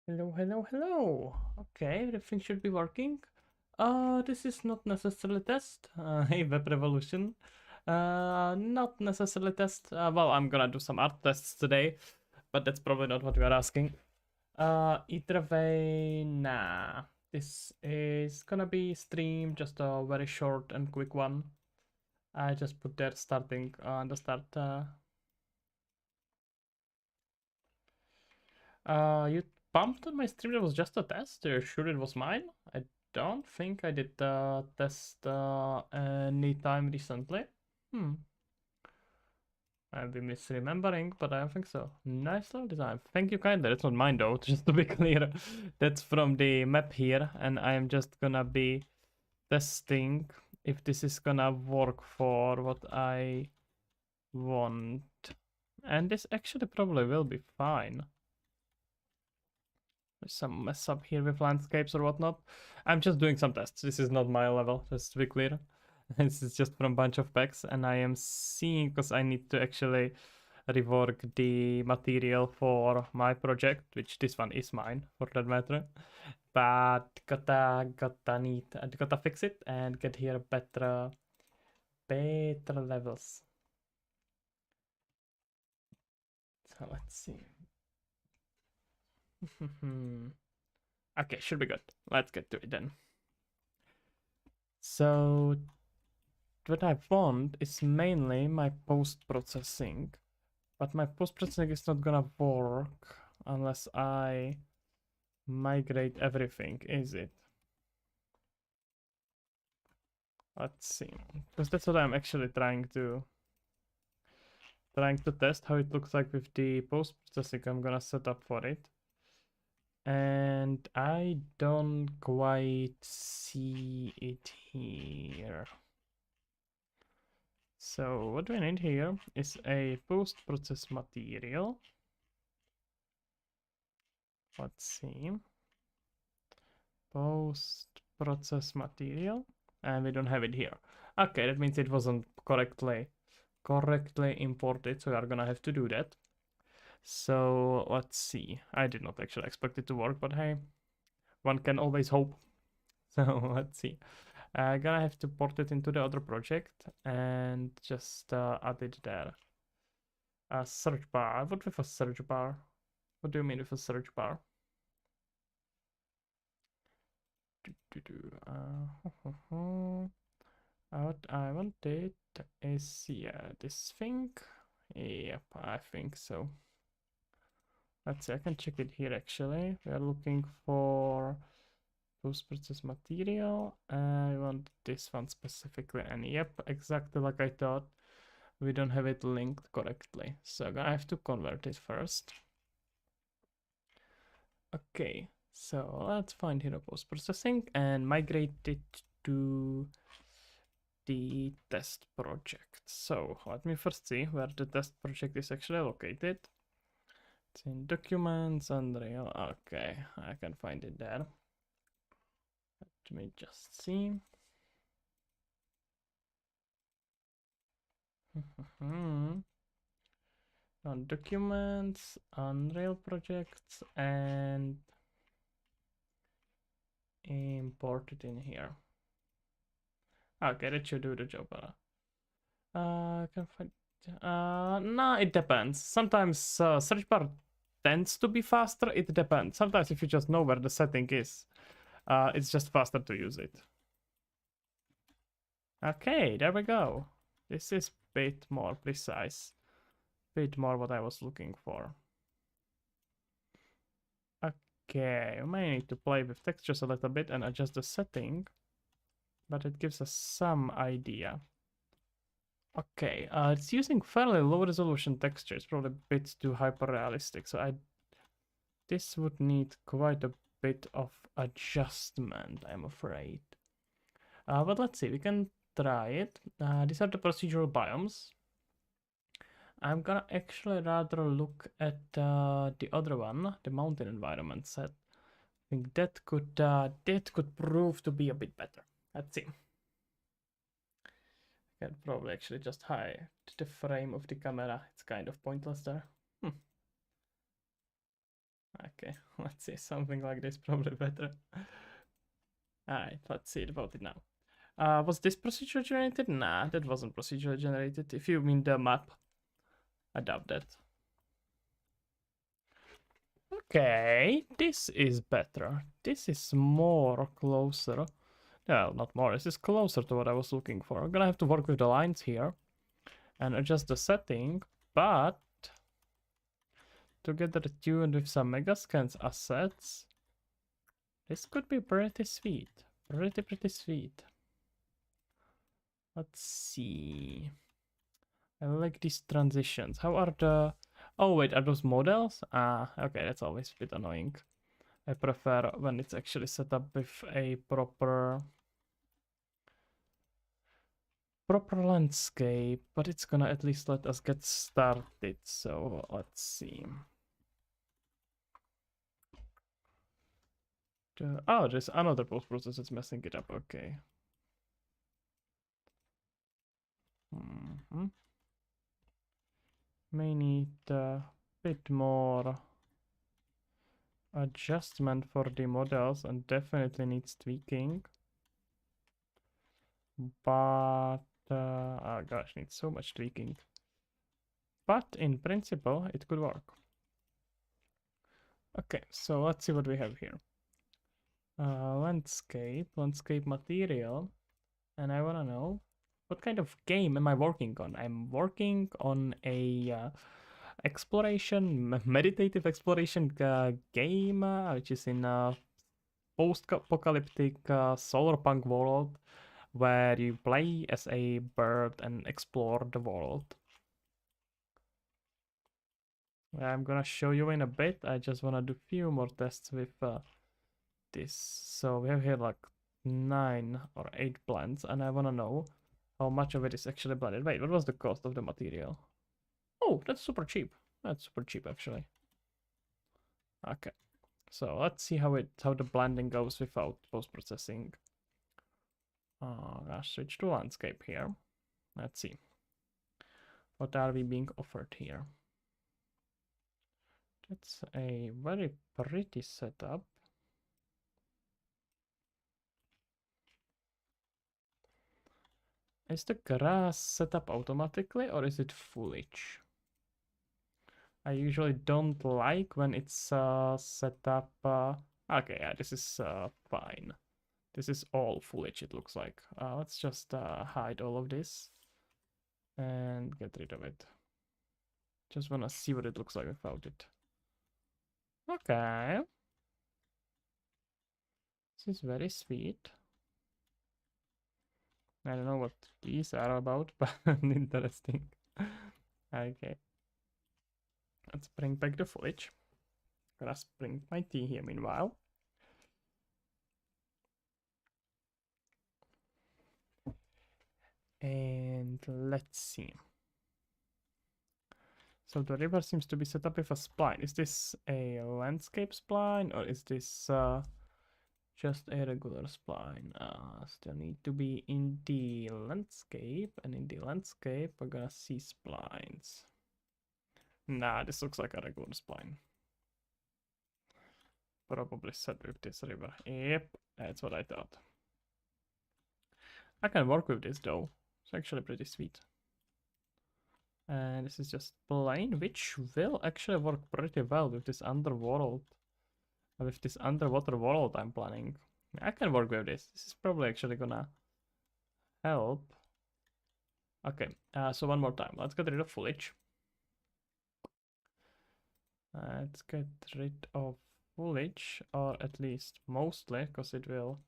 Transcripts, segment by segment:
Hello, hello, hello. Okay, everything should be working. This is not necessarily test. Hey, Web Revolution. Not necessarily test. Well, I'm gonna do some art tests today, but that's probably not what we are asking. Either way, nah. This is gonna be stream, just a very short and quick one. I just put there starting on the start. You bumped on my stream. That was just a test. You're sure it was mine? I don't think I did the test any time recently. Hmm. I'll be misremembering, but I don't think so. Nice little design. Thank you kindly. It's not mine though, just to be clear. That's from the map here, and I'm just gonna be testing if this is gonna work for what I want. And this actually probably will be fine. Some mess up here with landscapes or whatnot. I'm just doing some tests. This is not my level, just to be clear. This is just from a bunch of packs, and I am seeing because I need to actually rework the material for my project, which this one is mine for that matter. But gotta fix it and get here better levels. So let's see. Okay, should be good. Let's get to it then. So what I want is mainly my post-processing, but my post-processing is not gonna work unless I migrate everything, is it? Let's see, because that's what I'm actually trying to test how it looks like with the post-processing I'm gonna set up for it. And I don't quite see it here. So what we need here is a post-process material. Let's see. Post-process material. And we don't have it here. Okay, that means it wasn't correctly imported, so we are gonna have to do that. So let's see. I did not actually expect it to work, but hey, one can always hope. So let's see. Gonna have to port it into the other project and just add it there. Search bar. What with a search bar? What do you mean with a search bar? What I wanted is, yeah, this thing. Yep, I think so. Let's see, I can check it here actually. We are looking for post-process material. I want this one specifically, and yep, exactly like I thought. We don't have it linked correctly, so I have to convert it first. Okay, so let's find here post-processing and migrate it to the test project. So let me first see where the test project is actually located. It's in documents, Unreal. Okay, I can find it there. Let me just see. On documents, Unreal projects, and import it in here. Okay, that should do the job. I can find. Nah, it depends. Sometimes search bar tends to be faster. It depends. Sometimes if you just know where the setting is, it's just faster to use it. Okay, there we go. This is a bit more precise. Bit more what I was looking for. Okay, we may need to play with textures a little bit and adjust the setting, but it gives us some idea. Okay, it's using fairly low resolution textures, probably a bit too hyper realistic. So this would need quite a bit of adjustment, I'm afraid. But let's see, we can try it. These are the procedural biomes. I'm gonna actually rather look at the other one, the mountain environment set. I think that could prove to be a bit better. Let's see. I can probably actually just hide the frame of the camera. It's kind of pointless there. Okay, Okay, let's see, something like this probably better. Alright, let's see about it now. Was this procedurally generated? Nah, that wasn't procedurally generated. If you mean the map, I doubt that. Okay, this is better. This is more closer. Well, not more, this is closer to what I was looking for. I'm gonna have to work with the lines here and adjust the setting, but together tuned with some Megascans assets, this could be pretty sweet. Pretty sweet. Let's see. I like these transitions. How are the... Oh wait, are those models? Ah, okay, that's always a bit annoying. I prefer when it's actually set up with a proper landscape, but it's gonna at least let us get started. So let's see. Oh, there's another post process that's messing it up. Okay. May need a bit more adjustment for the models and definitely needs tweaking. But oh gosh, needs so much tweaking. But in principle, it could work. Okay, so let's see what we have here. Landscape material, and I wanna know what kind of game am I working on? I'm working on a meditative exploration game, which is in a post-apocalyptic solar punk world where you play as a bird and explore the world. I'm gonna show you in a bit. I just wanna do few more tests with this. So we have here like 9 or 8 plants, and I wanna know how much of it is actually blended. Wait, what was the cost of the material? Oh, that's super cheap. That's super cheap actually. Okay, so let's see how the blending goes without post-processing. Gosh, switch to landscape here. Let's see. What are we being offered here? That's a very pretty setup. Is the grass set up automatically or is it foliage? I usually don't like when it's set up. Okay, yeah, this is fine. This is all foliage, it looks like. Let's just hide all of this and get rid of it. Just wanna see what it looks like without it. Okay. This is very sweet. I don't know what these are about, but interesting. Okay. Let's bring back the footage. Gonna bring my tea here meanwhile. And let's see. So the river seems to be set up with a spline. Is this a landscape spline or is this just a regular spline? Still need to be in the landscape, and in the landscape we're gonna see splines. Nah, this looks like a regular spline. Probably set with this river. Yep, that's what I thought. I can work with this though. It's actually pretty sweet. And this is just plain, which will actually work pretty well with this underwater world I'm planning. I can work with this. This is probably actually gonna help. Okay, so one more time. Let's get rid of foliage. Let's get rid of foliage, or at least mostly, because it will...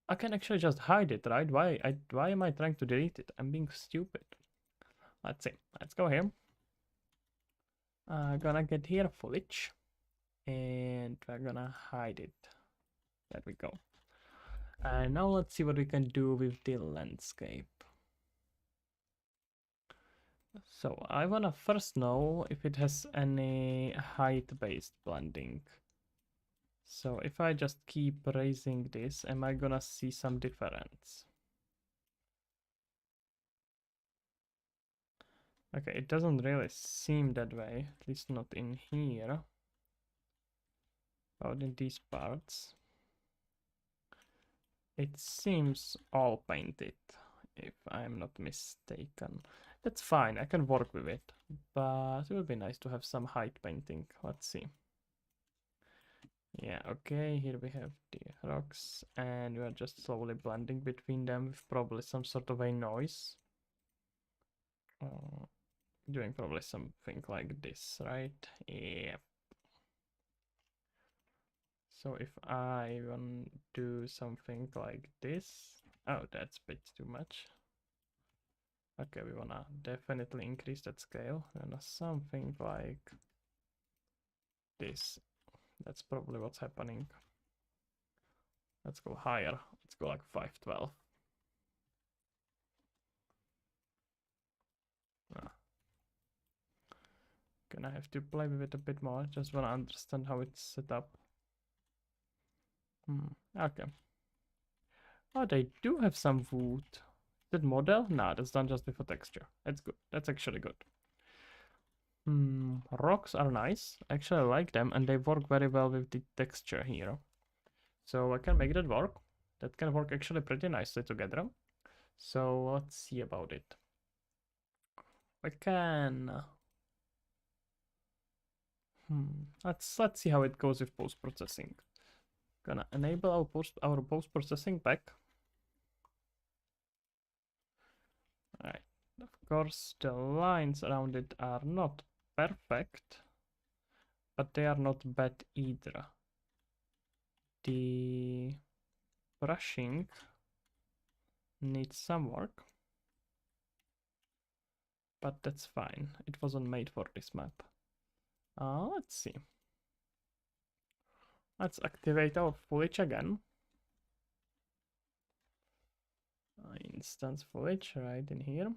I can actually just hide it, right? Why am I trying to delete it? I'm being stupid. Let's see. Let's go here. Gonna get here foliage, and we're gonna hide it. There we go. And now let's see what we can do with the landscape. So I wanna first know if it has any height-based blending. So if I just keep raising this, am I gonna see some difference? Okay, it doesn't really seem that way, at least not in here. Out in these parts. It seems all painted, if I'm not mistaken. That's fine, I can work with it. But it would be nice to have some height painting. Let's see. Yeah, okay, here we have the rocks, and we are just slowly blending between them with probably some sort of a noise. Doing probably something like this, right? Yeah. So if I want to do something like this, oh, that's a bit too much. Okay, we wanna definitely increase that scale. And something like this. That's probably what's happening. Let's go higher. Let's go like 512. Ah. Gonna have to play with it a bit more. Just wanna understand how it's set up. Okay. Oh, they do have some wood. Is that model? Nah, that's done just before texture. That's good. That's actually good. Rocks are nice. Actually, I like them, and they work very well with the texture here. So I can make that work. That can work actually pretty nicely together. So let's see about it. I can. Let's see how it goes with post processing. Gonna enable our post processing back. Alright. Of course, the lines around it are not perfect, but they are not bad either. The brushing needs some work, but that's fine. It wasn't made for this map. Let's see. Let's activate our foliage again. Instance foliage right in here.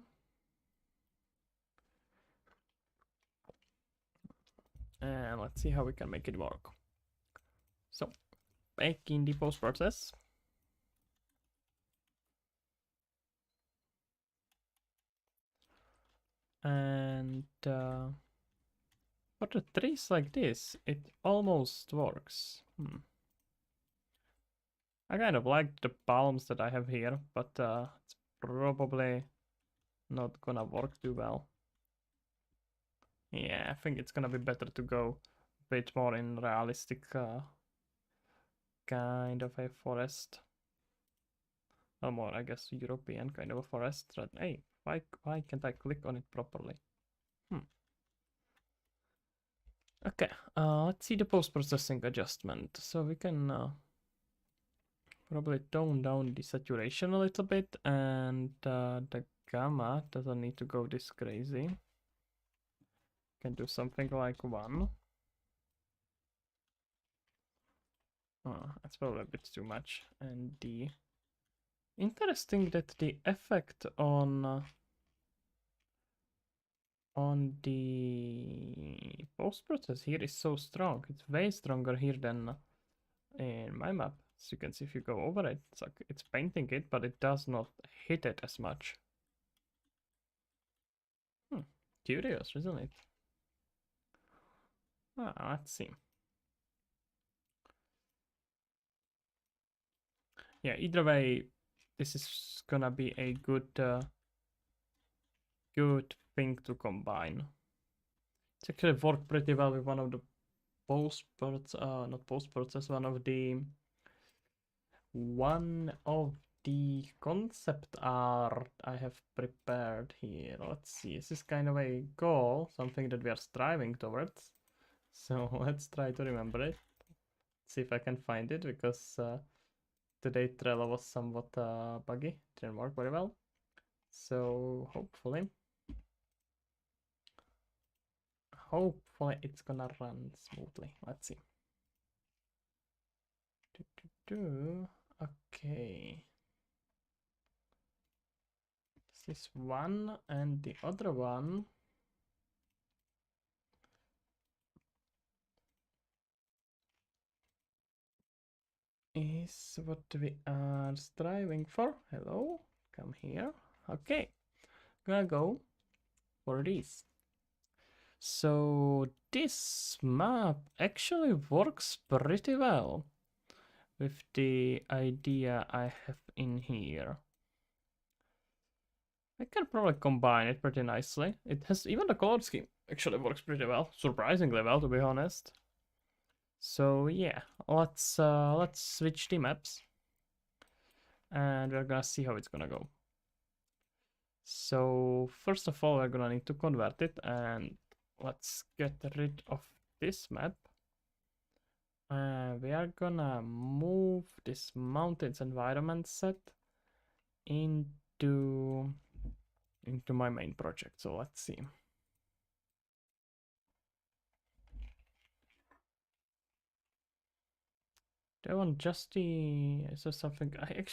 And let's see how we can make it work. So, back in the post process. And for the trees like this, it almost works. I kind of like the palms that I have here, but it's probably not gonna work too well. Yeah, I think it's gonna be better to go a bit more in realistic kind of a forest. Or more, I guess, European kind of a forest. Hey, why can't I click on it properly? Okay, let's see the post-processing adjustment. So we can probably tone down the saturation a little bit, and the gamma doesn't need to go this crazy. Can do something like 1. That's probably a bit too much. And the interesting that the effect on the post process here is so strong. It's way stronger here than in my map. As you can see, if you go over it, it's like it's painting it, but it does not hit it as much. Curious, isn't it? Let's see. Yeah, either way, this is gonna be a good good thing to combine. It's actually worked pretty well with one of the not post process, one of the concept art I have prepared here. Let's see, this is kind of a goal, something that we are striving towards. So let's try to remember it. See if I can find it, because today Trello was somewhat buggy, didn't work very well. So hopefully it's gonna run smoothly. Let's see. Okay. This is one, and the other one is what we are striving for. Hello, come here. Okay, gonna go for this. So this map actually works pretty well with the idea I have in here. I can probably combine it pretty nicely. It has even the color scheme actually works pretty well, surprisingly well to be honest. So yeah, let's switch the maps, and we're gonna see how it's gonna go. So first of all, we're gonna need to convert it, and let's get rid of this map. We are gonna move this mountains environment set into my main project. So let's see. Do I want just the... Is there something... I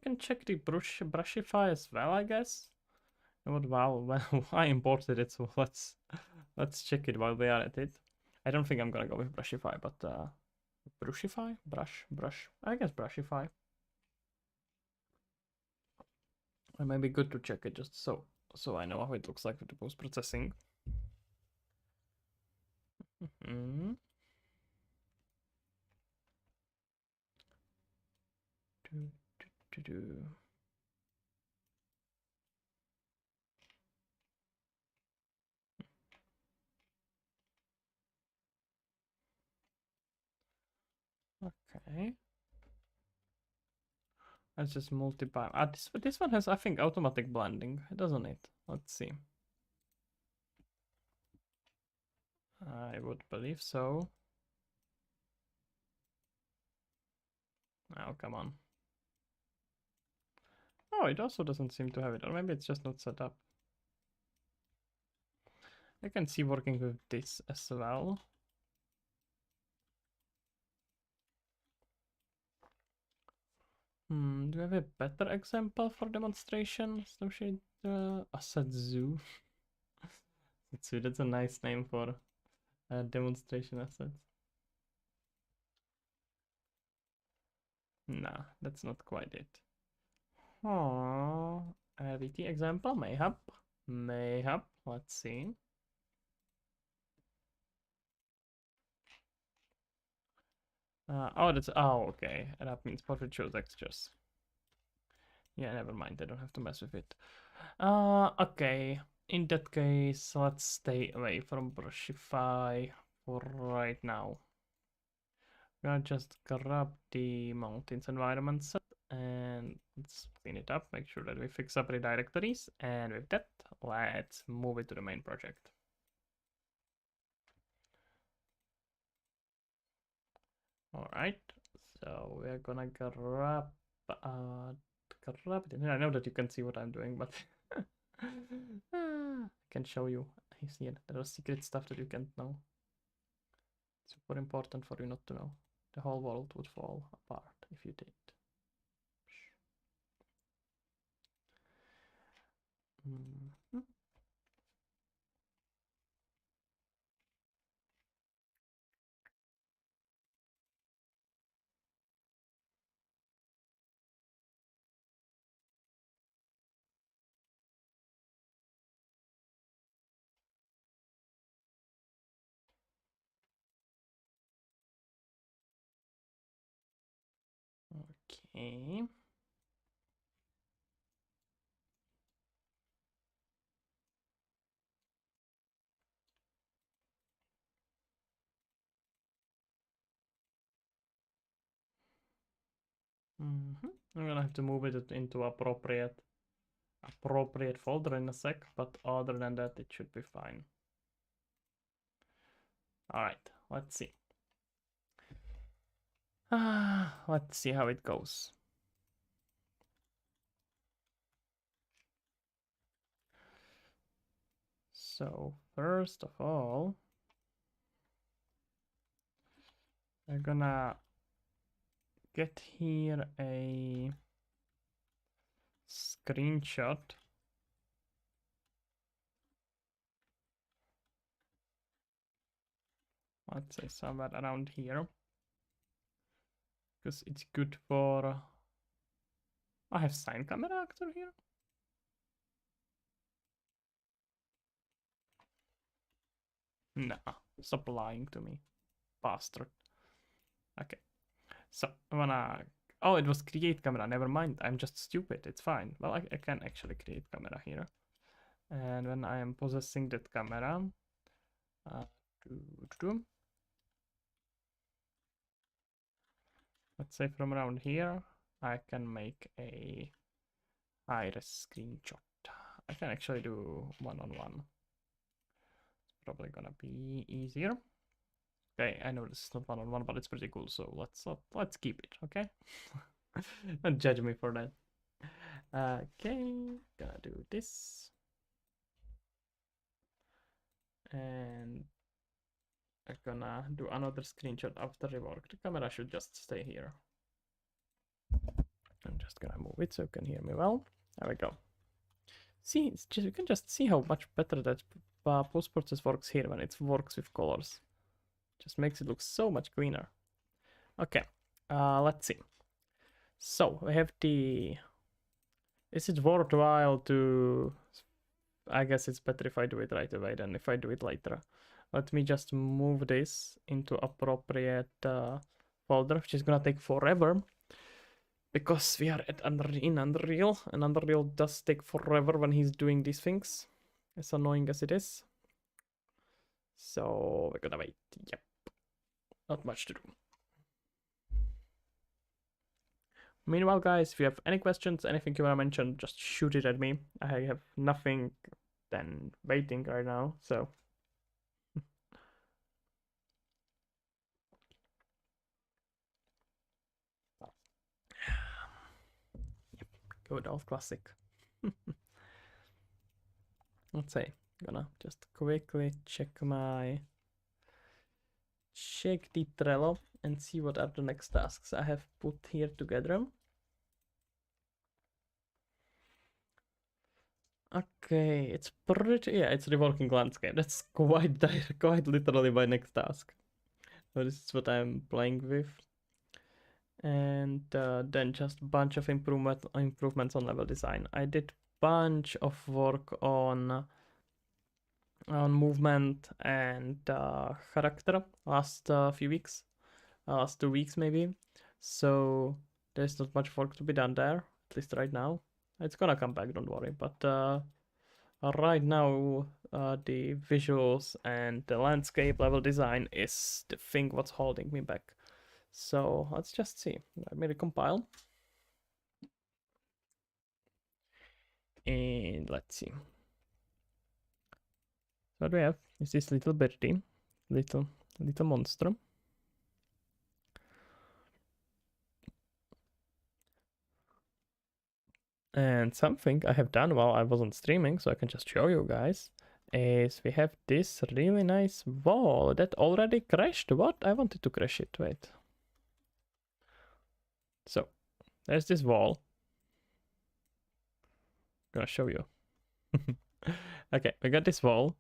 can check the brushify as well, I guess. What? Wow, well, I imported it, so let's check it while we are at it. I don't think I'm gonna go with brushify, but brushify? Brush. I guess brushify. It might be good to check it just so I know how it looks like with the post processing. Mm-hmm. Okay. Let's just multiply. This one has, I think, automatic blending, doesn't it? Let's see. I would believe so. Oh, come on. Oh, it also doesn't seem to have it, or maybe it's just not set up. I can see working with this as well. Do we have a better example for demonstration? Associate asset zoo. That's a nice name for demonstration assets. Nah, that's not quite it. Oh, VT example, mayhap. Mayhap, let's see. Okay. That means portrait show textures. Yeah, never mind. I don't have to mess with it. Okay. In that case, let's stay away from Brushify for right now. I'm gonna just grab the mountains environment set and let's clean it up. Make sure that we fix up the directories. And with that, let's move it to the main project. All right. So we're gonna grab it. I know that you can see what I'm doing, but I can show you. I see it. There are secret stuff that you can't know. Super important for you not to know. The whole world would fall apart if you did. Mm-hmm. Okay. Mm-hmm. I'm gonna have to move it into appropriate folder in a sec, but other than that, it should be fine. All right, let's see. Let's see how it goes. So first of all, we're gonna get here a screenshot. Let's say somewhere around here, because it's good for... I have sign camera actor here. Nah, stop lying to me, bastard. Okay, so I'm gonna. Oh, it was create camera. Never mind. I'm just stupid. It's fine. Well, I can actually create camera here. And when I am possessing that camera, uh, let's say from around here, I can make a iris screenshot. I can actually do one-on-one. It's probably gonna be easier. Okay, I know this is not one-on-one, but it's pretty cool, so let's keep it, okay? Don't judge me for that. Okay, gonna do this. And I'm gonna do another screenshot after rework. The camera should just stay here. I'm just gonna move it so you can hear me well. There we go. See, it's just, you can just see how much better that post-process works here when it works with colors. Just makes it look so much cleaner. Okay, let's see. So we have the. Is it worthwhile to? I guess it's better if I do it right away than if I do it later. Let me just move this into appropriate folder, which is gonna take forever because we are at in Unreal, and Unreal does take forever when he's doing these things, as annoying as it is. So we're gonna wait. Yep, not much to do. Meanwhile, guys, if you have any questions, anything you want to mention, just shoot it at me. I have nothing than waiting right now, so. Yep, good old classic. Let's say, gonna just quickly check the Trello and see what are the next tasks I have put here together. Okay, it's pretty, yeah, it's reworking landscape. That's quite quite literally my next task. So this is what I'm playing with. And then just bunch of improvements on level design. I did bunch of work on movement and character last few weeks, last 2 weeks maybe. So there's not much work to be done there, at least right now. It's gonna come back, don't worry. But right now, the visuals and the landscape level design is the thing what's holding me back. So let's just see. Let me recompile. And let's see. What we have is this little birdie, little monster. And something I have done while I wasn't streaming, so I can just show you guys, is we have this really nice wall that already crashed. What? I wanted to crash it, wait. So, there's this wall. I'm gonna show you. Okay, we got this wall.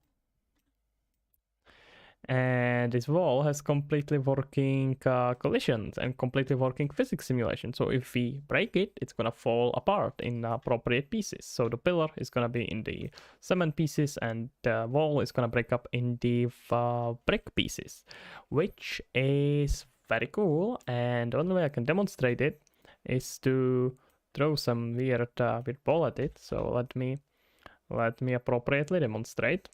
And this wall has completely working collisions and completely working physics simulation. So if we break it, it's gonna fall apart in appropriate pieces. So the pillar is gonna be in the cement pieces, and the wall is gonna break up in the brick pieces, which is very cool. And the only way I can demonstrate it is to throw some weird ball at it. So let me appropriately demonstrate.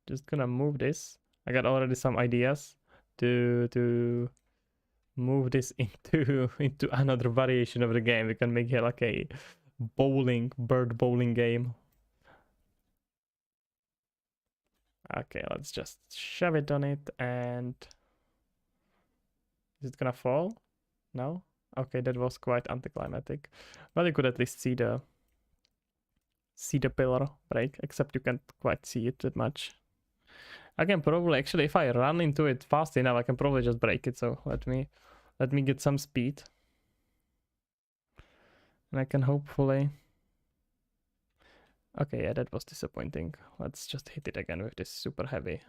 Just gonna move this. I got already some ideas to move this into another variation of the game. We can make it like a bird bowling game. Okay, let's just shove it on it. And is it gonna fall? No? Okay, that was quite anticlimactic. But you could at least see the pillar break, except you can't quite see it that much. I can probably, actually, if I run into it fast enough, I can probably just break it. So let me get some speed. And I can hopefully... Okay, yeah, that was disappointing. Let's just hit it again with this super heavy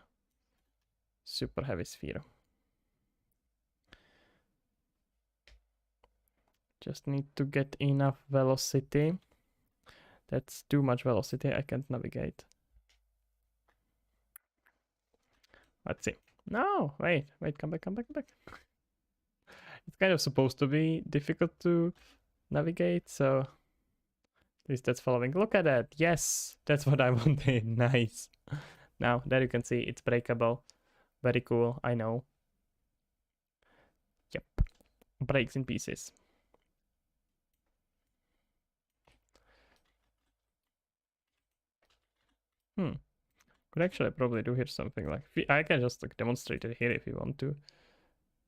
sphere. Just need to get enough velocity. That's too much velocity. I can't navigate. Let's see. No, wait, come back, come back, come back. It's kind of supposed to be difficult to navigate, so at least that's following. Look at that. Yes, that's what I wanted. Nice. Now, there you can see it's breakable. Very cool, I know. Yep. Breaks in pieces. Could actually probably do here something like... I can just like demonstrate it here if you want to.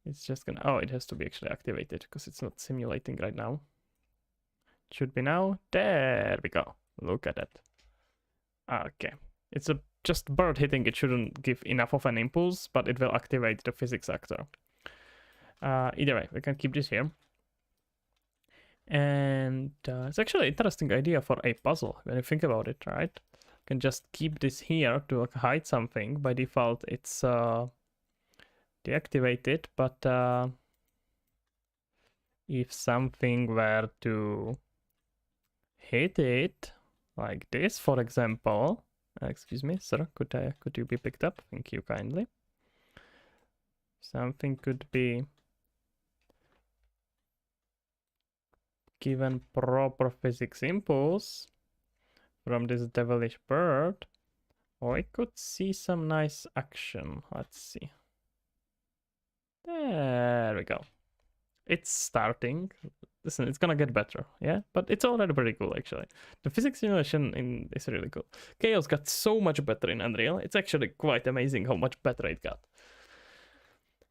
It's just gonna... Oh, it has to be actually activated because it's not simulating right now. It should be now. There we go. Look at that. Okay. It's a just bird hitting. It shouldn't give enough of an impulse, but it will activate the physics actor. Either way, we can keep this here. And it's actually an interesting idea for a puzzle when you think about it, right? You can just keep this here to hide something. By default, it's deactivated, but if something were to hit it, like this, for example, excuse me, sir, could you be picked up? Thank you kindly. Something could be given proper physics impulse from this devilish bird, or it could see some nice action. Let's see. There we go. It's starting. Listen, it's gonna get better, yeah? But it's already pretty cool, actually. The physics simulation is really cool. Chaos got so much better in Unreal. It's actually quite amazing how much better it got.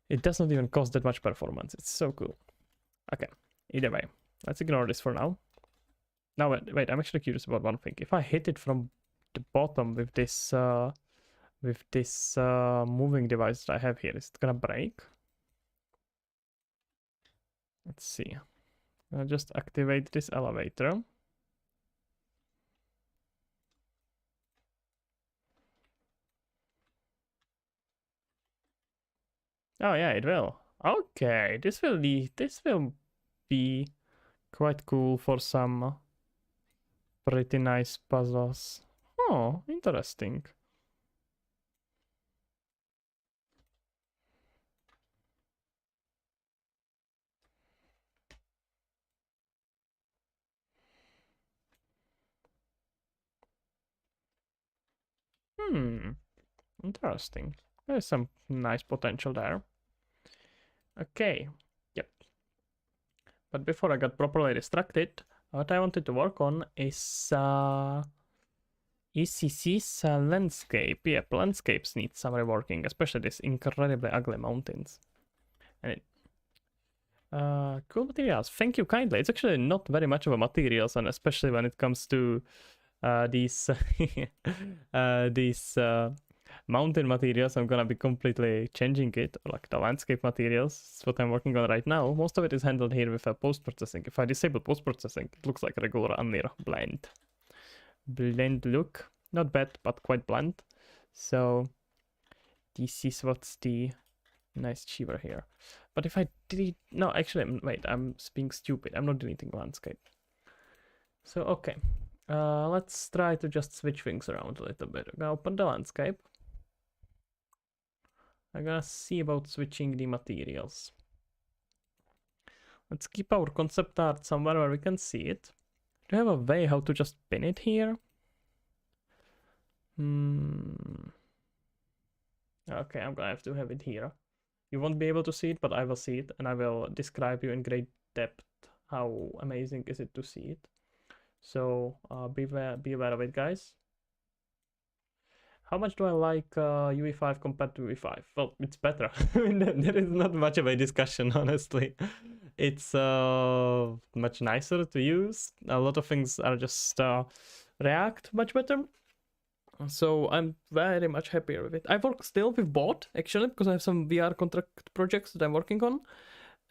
It does not even cost that much performance. It's so cool. Okay, either way. Let's ignore this for now. Now, wait, I'm actually curious about one thing. If I hit it from the bottom with this moving device that I have here, is it gonna break? Let's see. I'll just activate this elevator. Oh yeah, it will. Okay, this will be quite cool for some pretty nice puzzles. Oh, interesting. Interesting. There's some nice potential there. Okay, yep. But before I got properly distracted, what I wanted to work on is ECC's landscape. Yep, landscapes need some reworking, especially these incredibly ugly mountains. And it, cool materials. Thank you kindly. It's actually not very much of a materials, and especially when it comes to these these mountain materials, I'm gonna be completely changing it, like the landscape materials. It's what I'm working on right now. Most of it is handled here with post-processing. If I disable post-processing, it looks like a regular Unreal blend look. Not bad, but quite bland. So this is what's the nice shiver here. But if I delete... No, actually, wait, I'm being stupid. I'm not deleting landscape. So, okay. Let's try to just switch things around a little bit. I'm gonna open the landscape. I'm gonna see about switching the materials. Let's keep our concept art somewhere where we can see it. Do you have a way how to just pin it here? Okay, I'm gonna have to have it here. You won't be able to see it, but I will see it, and I will describe you in great depth how amazing is it to see it. So be aware of it, guys. How much do I like UE5 compared to UE5? Well, it's better. There is not much of a discussion, honestly. It's much nicer to use. A lot of things are just React much better. So I'm very much happier with it. I work still with both, actually, because I have some VR contract projects that I'm working on.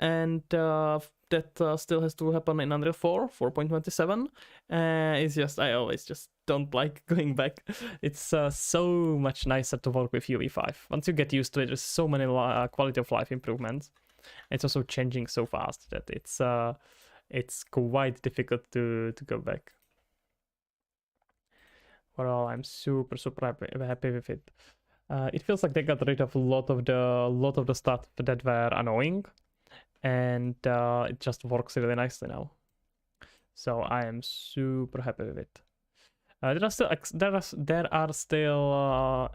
And that still has to happen in Unreal 4, 4.27. It's just, I always just don't like going back. It's so much nicer to work with UE5. Once you get used to it, there's so many quality of life improvements. It's also changing so fast that it's quite difficult to go back. Overall, I'm super happy with it. It feels like they got rid of a lot of the stuff that were annoying, and it just works really nicely now. So I am super happy with it. There are still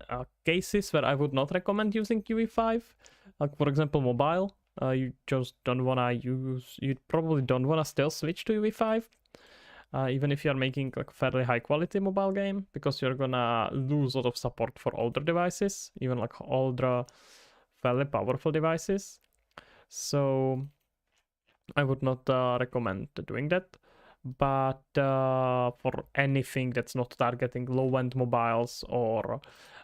cases where I would not recommend using UE5. Like for example, mobile. You just don't wanna use. You probably don't wanna still switch to UE5. Even if you're making like fairly high quality mobile game, because you're gonna lose a lot of support for older devices, even like older, fairly powerful devices. So I would not recommend doing that. But for anything that's not targeting low-end mobiles or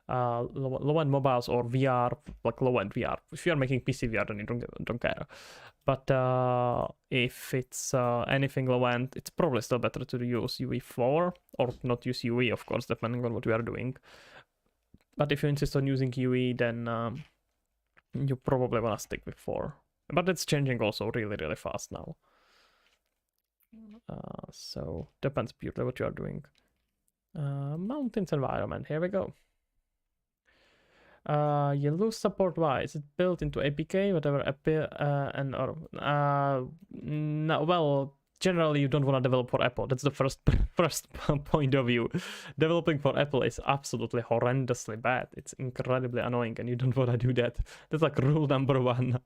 low-end mobiles or VR, like low-end VR, if you're making PC VR, then you don't care. But if it's anything low-end, it's probably still better to use UE4 or not use UE, of course, depending on what we are doing. But if you insist on using UE, then you probably want to stick with 4. But it's changing also really, really fast now. So depends purely what you are doing. Mountains environment, here we go. You lose support. Why? Is it built into APK, whatever no, well, generally you don't want to develop for Apple. That's the first point of view. Developing for Apple is absolutely horrendously bad. It's incredibly annoying, and you don't want to do that. That's like rule number 1.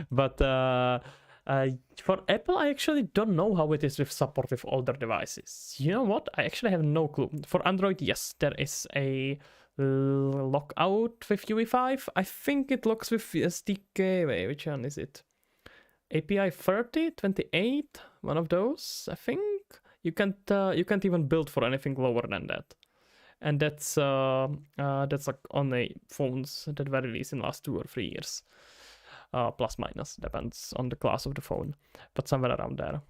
But for Apple, I actually don't know how it is with support with older devices. You know what? I actually have no clue. For Android, yes, there is a lockout with UE5. I think it locks with SDK. Wait, which one is it? API 30, 28, one of those. I think you can't even build for anything lower than that. And that's like only phones that were released in the last 2 or 3 years. Plus minus, depends on the class of the phone, but somewhere around there.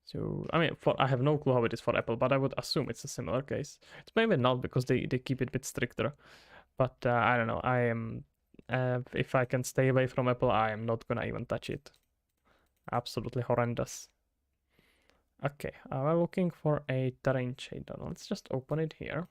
So I mean, I have no clue how it is for Apple, but I would assume it's a similar case. It's maybe not because they keep it a bit stricter, but I don't know. I am if I can stay away from Apple, I am not gonna even touch it. Absolutely horrendous. Okay, we're looking for a terrain shader. Let's just open it here.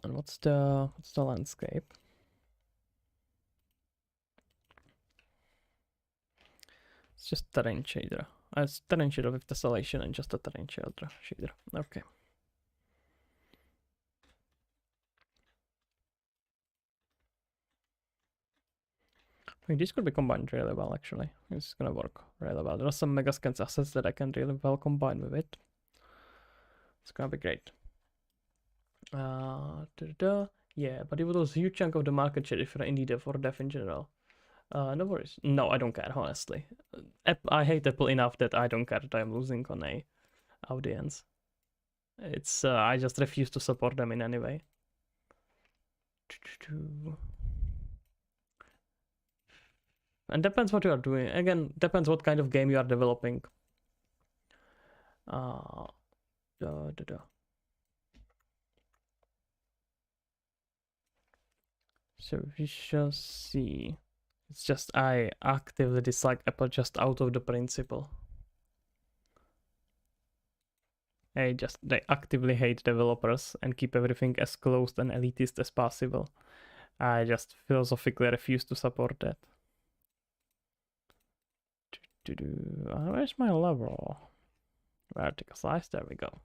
And what's the landscape? It's just terrain shader. It's terrain shader with tessellation and just a terrain shader. Okay. I mean, this could be combined really well, actually. It's gonna work really well. There are some Megascans assets that I can really well combine with it. It's gonna be great. Yeah, but it would lose a huge chunk of the market share if you're indie dev or dev in general. No worries. No, I don't care, honestly. I hate Apple enough that I don't care that I'm losing on a audience. It's I just refuse to support them in any way. And depends what you are doing. Again, depends what kind of game you are developing. So we shall see. It's just I actively dislike Apple just out of the principle. They actively hate developers and keep everything as closed and elitist as possible. I just philosophically refuse to support that. Where's my level? Vertical slice, there we go.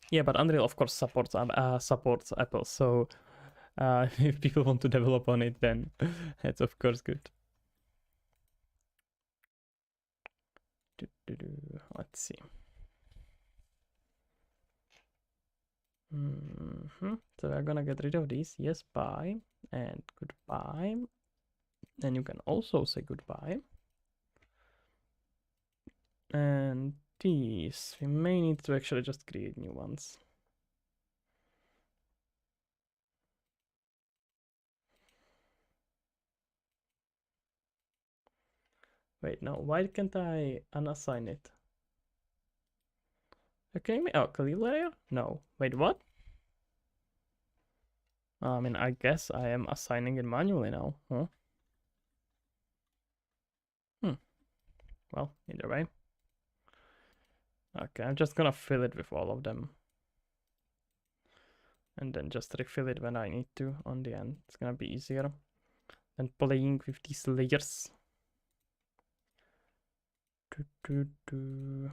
Yeah, but Unreal of course supports Apple, so if people want to develop on it, then it's of course good. Let's see. So we're gonna get rid of these. Yes, bye and goodbye. And you can also say goodbye. And these, we may need to actually just create new ones. Wait, no, why can't I unassign it? Okay, oh, clear layer? No. Wait, what? I mean, I guess I am assigning it manually now, huh? Hmm. Well, either way. Okay, I'm just gonna fill it with all of them. And then just refill it when I need to on the end. It's gonna be easier than playing with these layers. Do, do, do.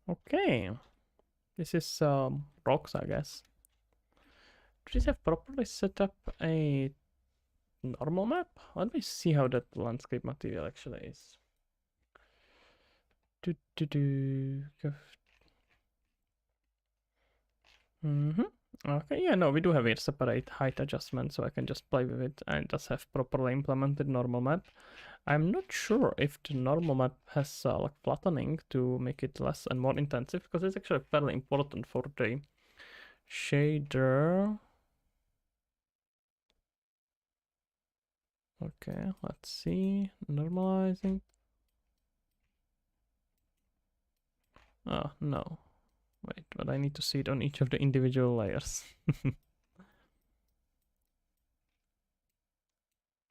Okay. This is rocks, I guess. Do these have properly set up a normal map? Let me see how that landscape material actually is. Do, do, do. Mm-hmm. Okay, yeah, no, we do have a separate height adjustment, so I can just play with it and just have properly implemented normal map. I'm not sure if the normal map has like flattening to make it less and more intensive, because it's actually fairly important for the shader. Okay, let's see. Normalizing. Oh, no. Wait, but I need to see it on each of the individual layers.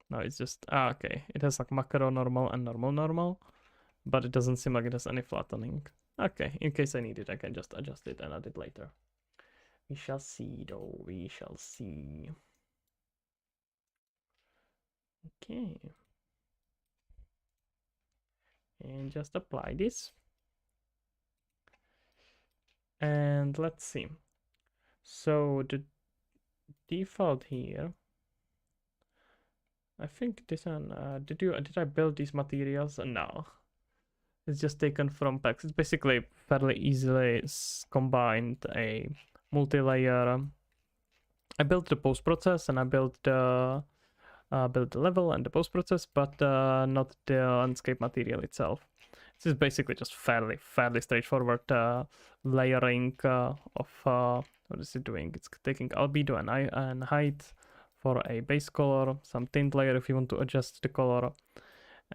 No, it's just... Ah, okay. It has like macro normal and normal normal, but it doesn't seem like it has any flattening. Okay, in case I need it, I can just adjust it and add it later. We shall see, though. We shall see. Okay. And just apply this. And let's see. So the default here, I think this one, did I build these materials? No. It's just taken from packs. It's basically fairly easily combined a multi-layer. I built the post process and I built the level and the post process, but not the landscape material itself. This is basically just fairly straightforward layering of what is it doing? It's taking albedo and height for a base color, some tint layer if you want to adjust the color,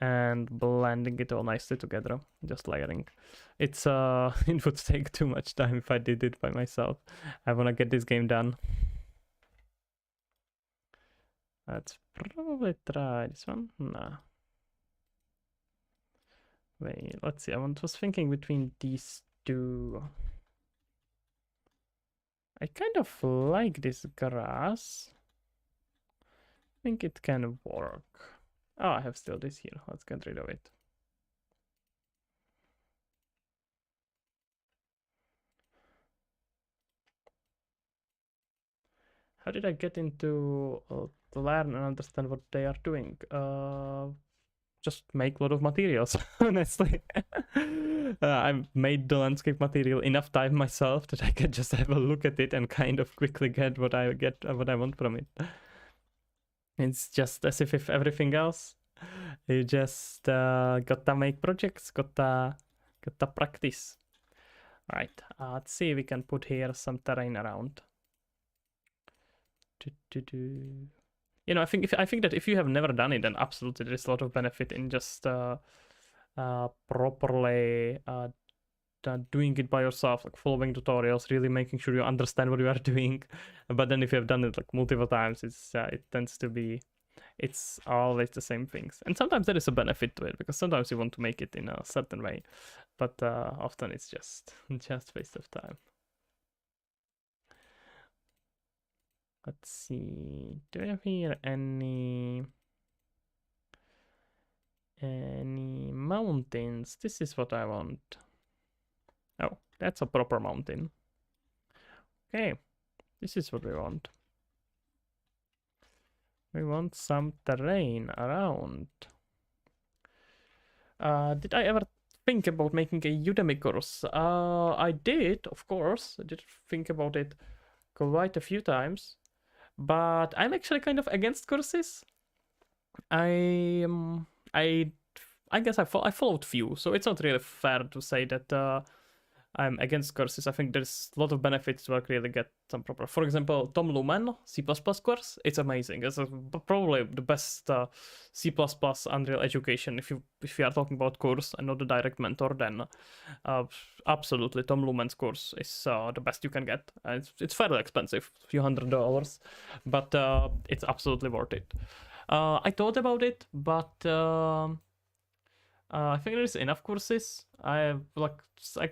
and blending it all nicely together, just layering. It's it would take too much time if I did it by myself. I want to get this game done. Let's probably try this one. Nah. Wait, let's see. I was thinking between these two. I kind of like this grass. I think it can work. Oh, I have still this here. Let's get rid of it. How did I get into to learn and understand what they are doing? Just make a lot of materials, honestly. I've made the landscape material enough time myself that I can just have a look at it and kind of quickly get what I want from it. It's just as if everything else, you just gotta make projects, gotta practice. All right, let's see if we can put here some terrain around. You know, I think that if you have never done it, then absolutely there is a lot of benefit in just properly doing it by yourself, like following tutorials, really making sure you understand what you are doing. But then if you have done it like multiple times, it tends to be, it's always the same things. And sometimes there is a benefit to it, because sometimes you want to make it in a certain way, but often it's just waste of time. Let's see, do we have here any mountains? This is what I want. Oh, that's a proper mountain. Okay, this is what we want. We want some terrain around. Did I ever think about making a Udemy course? I did, of course. I did think about it quite a few times, but I'm actually kind of against courses. I guess I followed few, so it's not really fair to say that I'm against courses. I think there's a lot of benefits to really get some proper. For example, Tom Lumen C++ course. It's amazing. It's probably the best C++ Unreal education. If you are talking about course and not a direct mentor, then absolutely Tom Lumen's course is the best you can get. It's fairly expensive, a few $100, but it's absolutely worth it. I thought about it, but I think there's enough courses. I like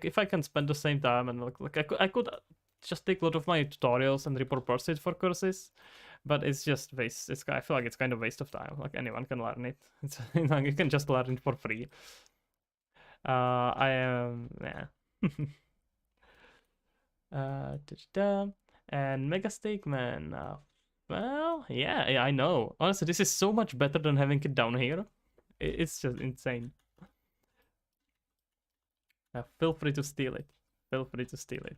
if I can spend the same time and I could just take a lot of my tutorials and repurpose it for courses, but it's just waste. I feel like it's kind of waste of time. Like anyone can learn it. It's you can just learn it for free. I am yeah. And Mega Steak Man. Well, yeah, I know. Honestly, this is so much better than having it down here. It's just insane. Feel free to steal it. Feel free to steal it.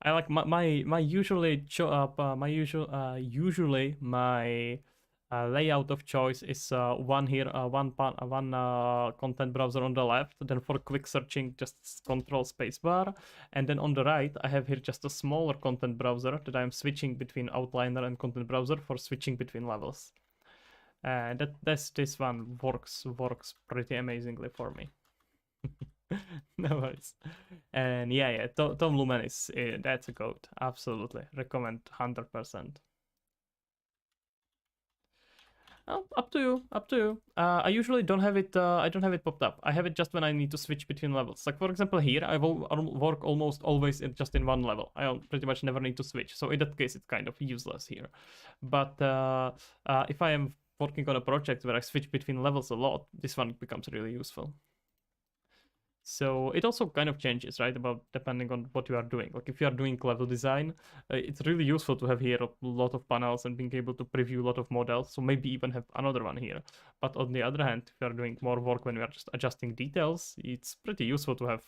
I like my usually usually my layout of choice is one here, one content browser on the left. Then for quick searching, just Control Spacebar, and then on the right, I have here just a smaller content browser that I'm switching between Outliner and content browser for switching between levels. This one works pretty amazingly for me. No worries. And yeah, Tom Lumen is that's a goat. Absolutely recommend 100%. Oh, up to you. I usually don't have it. I don't have it popped up. I have it just when I need to switch between levels. Like for example, here I will work almost always just in one level. I pretty much never need to switch. So in that case, it's kind of useless here. But if I am working on a project where I switch between levels a lot, this one becomes really useful. So it also kind of changes, right? About depending on what you are doing. Like if you are doing level design, it's really useful to have here a lot of panels and being able to preview a lot of models. So maybe even have another one here. But on the other hand, if you are doing more work when we are just adjusting details, it's pretty useful to have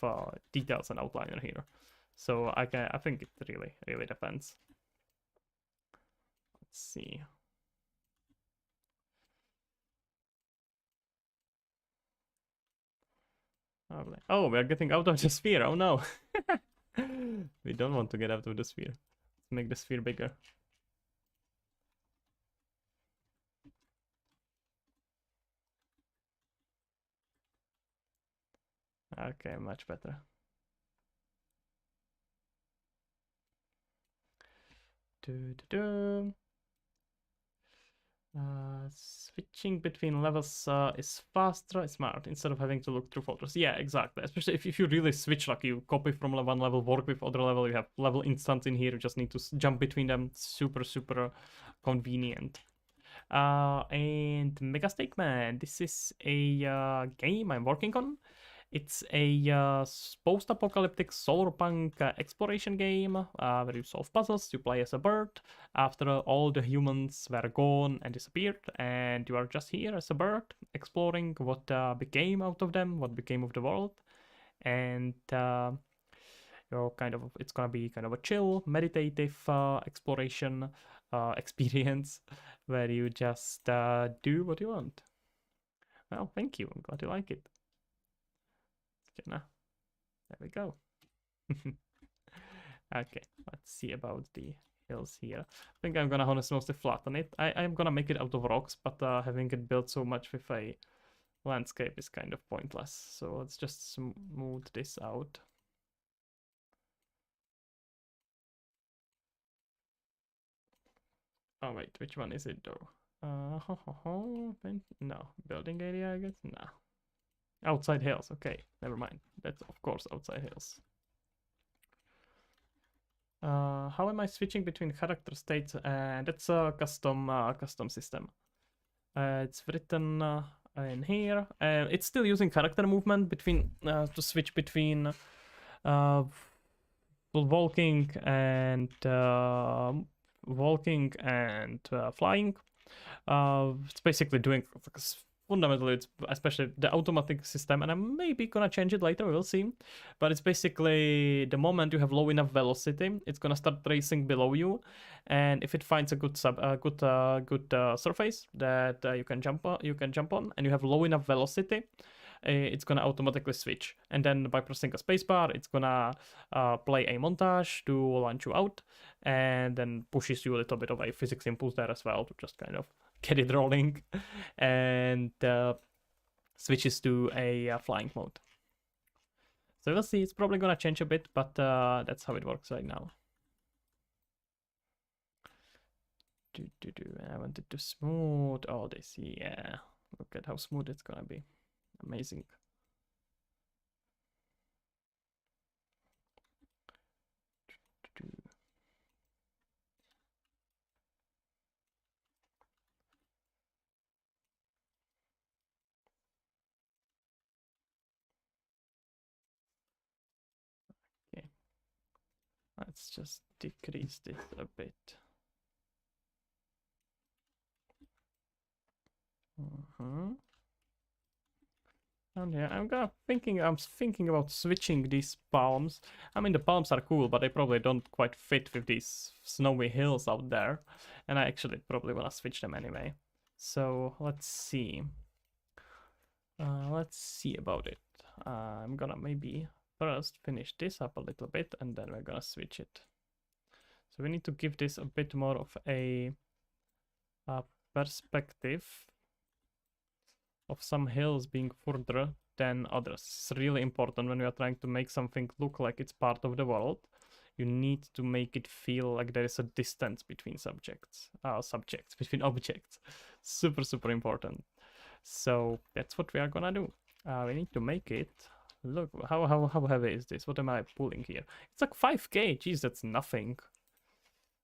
details and outliner here. So I think it really depends. Let's see. Oh, we're getting out of the sphere. Oh no. We don't want to get out of the sphere. Let's make the sphere bigger. Okay, much better. Switching between levels is faster, smart, instead of having to look through folders. Yeah, exactly. Especially if you really switch, like you copy from one level, work with other level, you have level instance in here, you just need to jump between them. Super convenient. And Mega Steak Man, this is a game I'm working on. It's a post-apocalyptic solarpunk exploration game where you solve puzzles. You play as a bird after all the humans were gone and disappeared, and you are just here as a bird exploring what became out of them, what became of the world, and it's gonna be kind of a chill, meditative exploration experience where you just do what you want. Well, thank you. I'm glad you like it. There we go. Okay, let's see about the hills here. I think I'm gonna honestly mostly flatten it. I'm gonna make it out of rocks, but having it built so much with a landscape is kind of pointless. So let's just smooth this out. Oh wait, which one is it though? No, building area, I guess? No. Outside hills, okay, never mind. That's of course outside hills. How am I switching between character states? That's a custom system. It's written in here. It's still using character movement between to switch between walking and flying. It's basically doing fundamentally, it's especially the automatic system, and I'm maybe gonna change it later, we'll see. But it's basically the moment you have low enough velocity, it's gonna start racing below you, and if it finds a good surface that you can jump on, and you have low enough velocity, it's gonna automatically switch. And then by pressing a spacebar, it's gonna play a montage to launch you out, and then pushes you a little bit of a physics impulse there as well to just kind of get it rolling, and switches to a flying mode. So we'll see. It's probably gonna change a bit, but that's how it works right now. I wanted to smooth all this. Yeah, look at how smooth it's gonna be. Amazing. Okay, let's just decrease this a bit. And yeah, I'm thinking about switching these palms. I mean, the palms are cool, but they probably don't quite fit with these snowy hills out there. And I actually probably want to switch them anyway. So let's see. Let's see about it. I'm gonna maybe first finish this up a little bit, and then we're gonna switch it. So we need to give this a bit more of a perspective of some hills being further than others. It's really important when we are trying to make something look like it's part of the world. You need to make it feel like there is a distance between between objects. Super, super important. So that's what we are gonna do. We need to make it look. How heavy is this? What am I pulling here? It's like 5K. Jeez, that's nothing.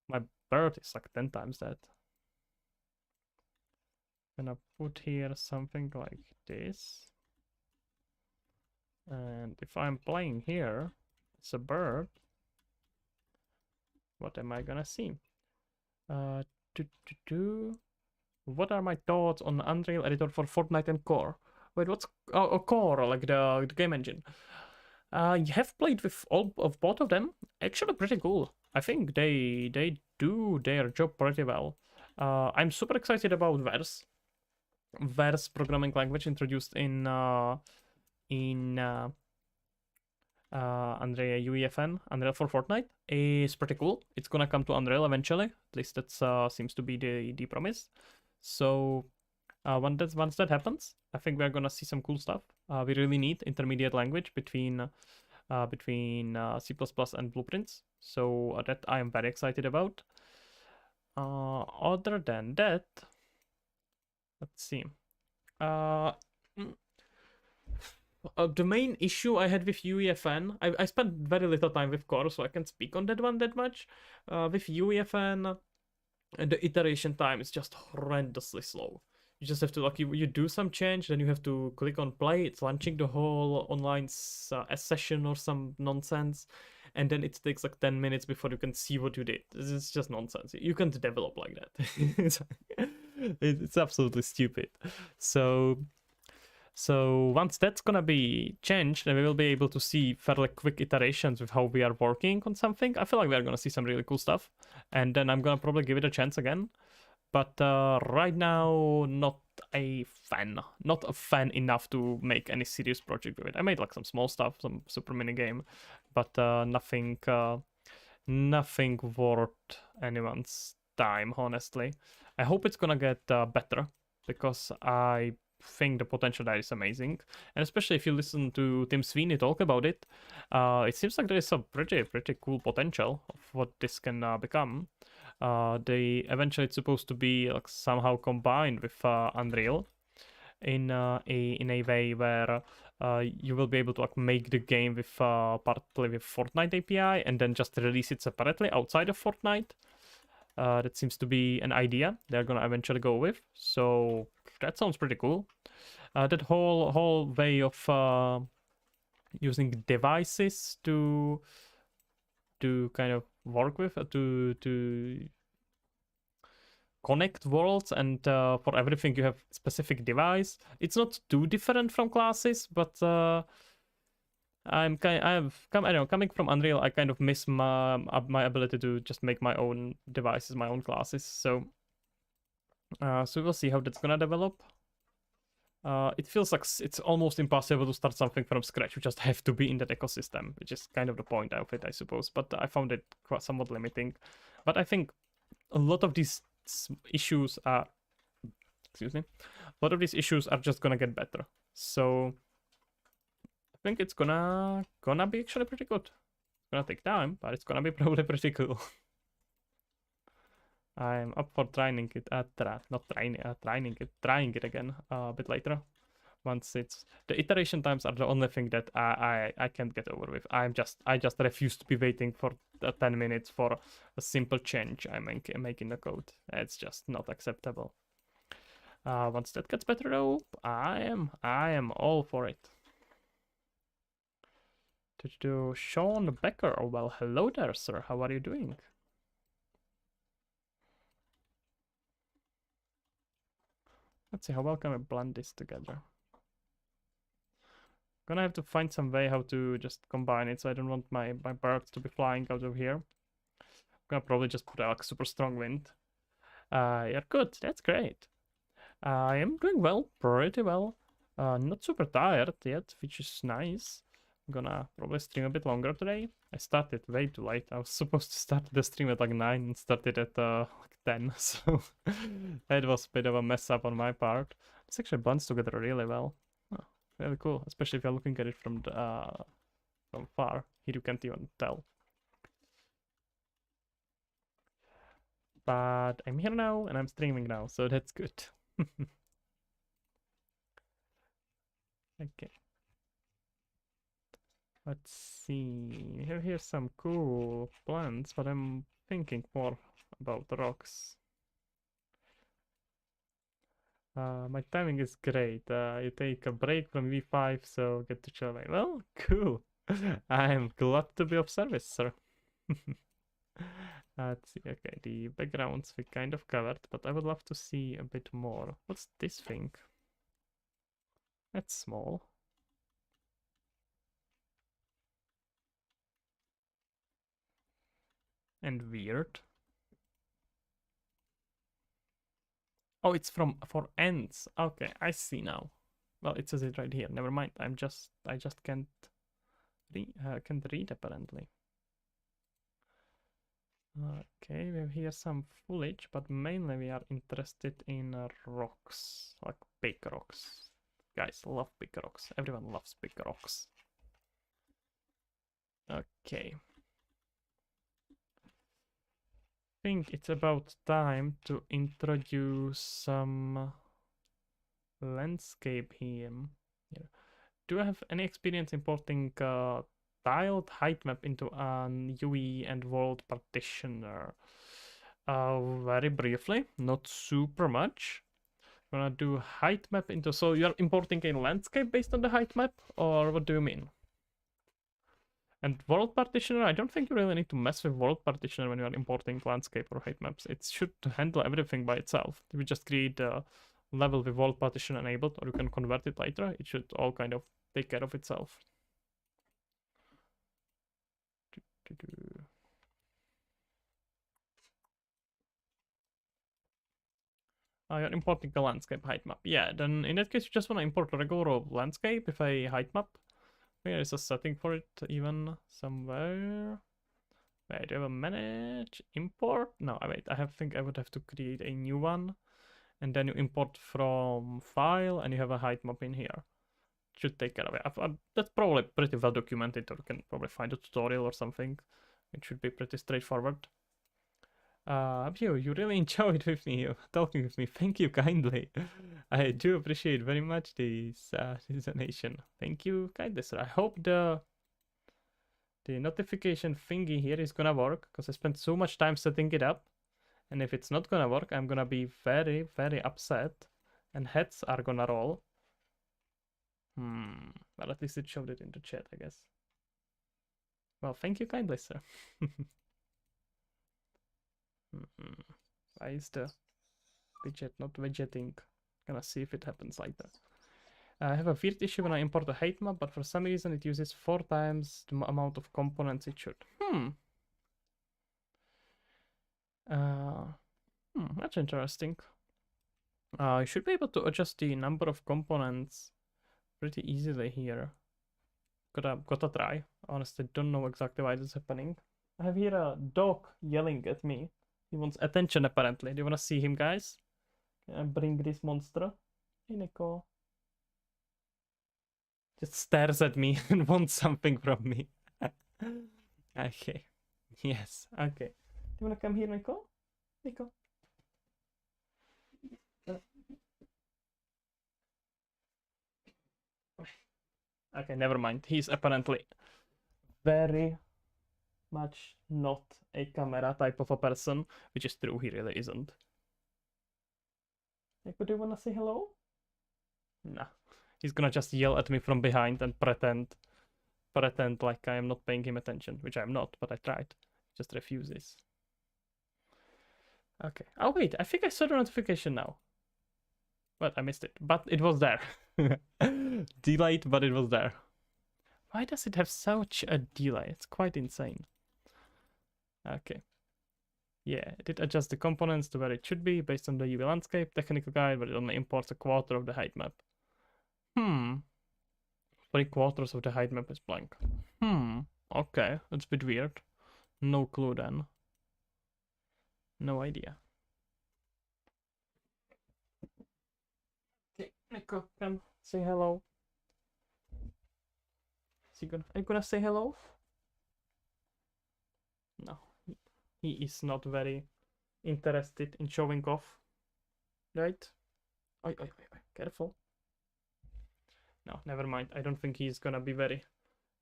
My bird is like 10 times that. Gonna put here something like this, and if I'm playing here, it's a bird. What am I gonna see? What are my thoughts on Unreal Editor for Fortnite and Core? Wait, what's Core, like the game engine? You have played with all of both of them. Actually, pretty cool. I think they do their job pretty well. I'm super excited about Verse programming language introduced in Unreal UEFN, Unreal for Fortnite, is pretty cool. It's gonna come to Unreal eventually. At least that seems to be the promise. So once that happens, I think we're gonna see some cool stuff. We really need intermediate language between C++ and Blueprints. So that I am very excited about. Other than that, let's see. The main issue I had with UEFN, I spent very little time with Core, so I can't speak on that one that much. With UEFN, the iteration time is just horrendously slow. You just have to, like, you do some change, then you have to click on play. It's launching the whole online session or some nonsense, and then it takes like 10 minutes before you can see what you did. It's just nonsense. You can't develop like that. It's absolutely stupid. So once that's gonna be changed, then we will be able to see fairly quick iterations with how we are working on something. I feel like we are gonna see some really cool stuff, and then I'm gonna probably give it a chance again. But right now, not a fan enough to make any serious project with it. I made like some small stuff, some super mini game, but nothing worth anyone's time, honestly. I hope it's gonna get better, because I think the potential there is amazing, and especially if you listen to Tim Sweeney talk about it, it seems like there is a pretty cool potential of what this can become. Eventually it's supposed to be like somehow combined with Unreal in a way where you will be able to like make the game with partly with Fortnite API and then just release it separately outside of Fortnite. That seems to be an idea they're gonna eventually go with. So that sounds pretty cool. That whole way of using devices to kind of work with, to connect worlds, and for everything you have specific device. It's not too different from classes, but coming from Unreal, I kind of miss my ability to just make my own devices, my own classes. So we'll see how that's gonna develop. it feels like it's almost impossible to start something from scratch. You just have to be in that ecosystem, which is kind of the point of it, I suppose. But I found it quite somewhat limiting. But I think a lot of these issues are, excuse me, a lot of these issues are just gonna get better. So I think it's gonna be actually pretty good. It's gonna take time, but it's gonna be probably pretty cool. I'm up for trying it, not trying, trying it again a bit later. Once it's the iteration times are the only thing that I can't get over with. I just refuse to be waiting for 10 minutes for a simple change I make in the code. It's just not acceptable. Once that gets better though, I am all for it. To Sean Becker. Oh, well, hello there, sir. How are you doing? Let's see, how well can we blend this together? Gonna have to find some way how to just combine it, so I don't want my birds to be flying out of here. I'm gonna probably just put like super strong wind. Yeah, good. That's great. I am doing well, pretty well. Not super tired yet, which is nice. I'm gonna probably stream a bit longer today. I started way too late. I was supposed to start the stream at like 9 and started at like 10, so that was a bit of a mess up on my part. This actually blends together really well. Oh, really cool, especially if you're looking at it from from far. Here you can't even tell. But I'm here now and I'm streaming now, so that's good. Okay. Let's see. We have here some cool plants, but I'm thinking more about the rocks. My timing is great. You take a break from V5, so get to chill away. Well, cool. I'm glad to be of service, sir. Let's see. Okay, the backgrounds we kind of covered, but I would love to see a bit more. What's this thing? That's small. And weird. Oh, it's for ants. Okay, I see now. Well, it says it right here. Never mind. I just can't read apparently. Okay, we have here some foliage, but mainly we are interested in rocks, like big rocks. Guys love big rocks. Everyone loves big rocks. Okay. I think it's about time to introduce some landscape here. Do I have any experience importing tiled height map into an UE and world partitioner? Very briefly, not super much. Gonna do height map into, so you're importing a landscape based on the height map, or what do you mean? And world partitioner, I don't think you really need to mess with world partitioner when you are importing landscape or height maps. It should handle everything by itself. If you just create a level with world partition enabled, or you can convert it later, it should all kind of take care of itself. You're importing a landscape height map. Yeah, then in that case, you just want to import a regular landscape with a height map. There is a setting for it even somewhere. Wait, do I have a manage import? No, wait, think I would have to create a new one. And then you import from file and you have a height map in here. Should take care of it. That's probably pretty well documented, or you can probably find a tutorial or something. It should be pretty straightforward. You really enjoyed with me, talking with me. Thank you kindly. I do appreciate very much this donation. Thank you kindly, sir. I hope the notification thingy here is gonna work, because I spent so much time setting it up. And if it's not gonna work, I'm gonna be very, very upset. And heads are gonna roll. Well, at least it showed it in the chat, I guess. Well, thank you kindly, sir. Why is the widget not widgeting? Gonna see if it happens like that. I have a weird issue when I import a height map, but for some reason it uses 4 times the amount of components it should. That's interesting. I should be able to adjust the number of components pretty easily here. Gotta try. Honestly, don't know exactly why this is happening. I have here a dog yelling at me. He wants attention apparently. Do you wanna see him, guys? Can I bring this monster? Hey, Nico. Just stares at me and wants something from me. Okay. Yes. Okay. Do you wanna come here, Nico? Nico. Okay, never mind. He's apparently very much not a camera type of a person, which is true, he really isn't. Nico, do you wanna say hello? Nah. He's gonna just yell at me from behind and pretend like I am not paying him attention, which I'm not, but I tried. Just refuses. Okay. Oh wait, I think I saw the notification now. But I missed it. But it was there. Delayed, but it was there. Why does it have such a delay? It's quite insane. Okay. Yeah, it did adjust the components to where it should be based on the UV landscape technical guide, but it only imports a quarter of the height map. 3/4 of the height map is blank. Okay, that's a bit weird. No clue then. No idea. Okay, Nico, come say hello. Are you gonna say hello? No, he is not very interested in showing off, right? Oi, oi, oi, oi. Careful. No, never mind. I don't think he's gonna be very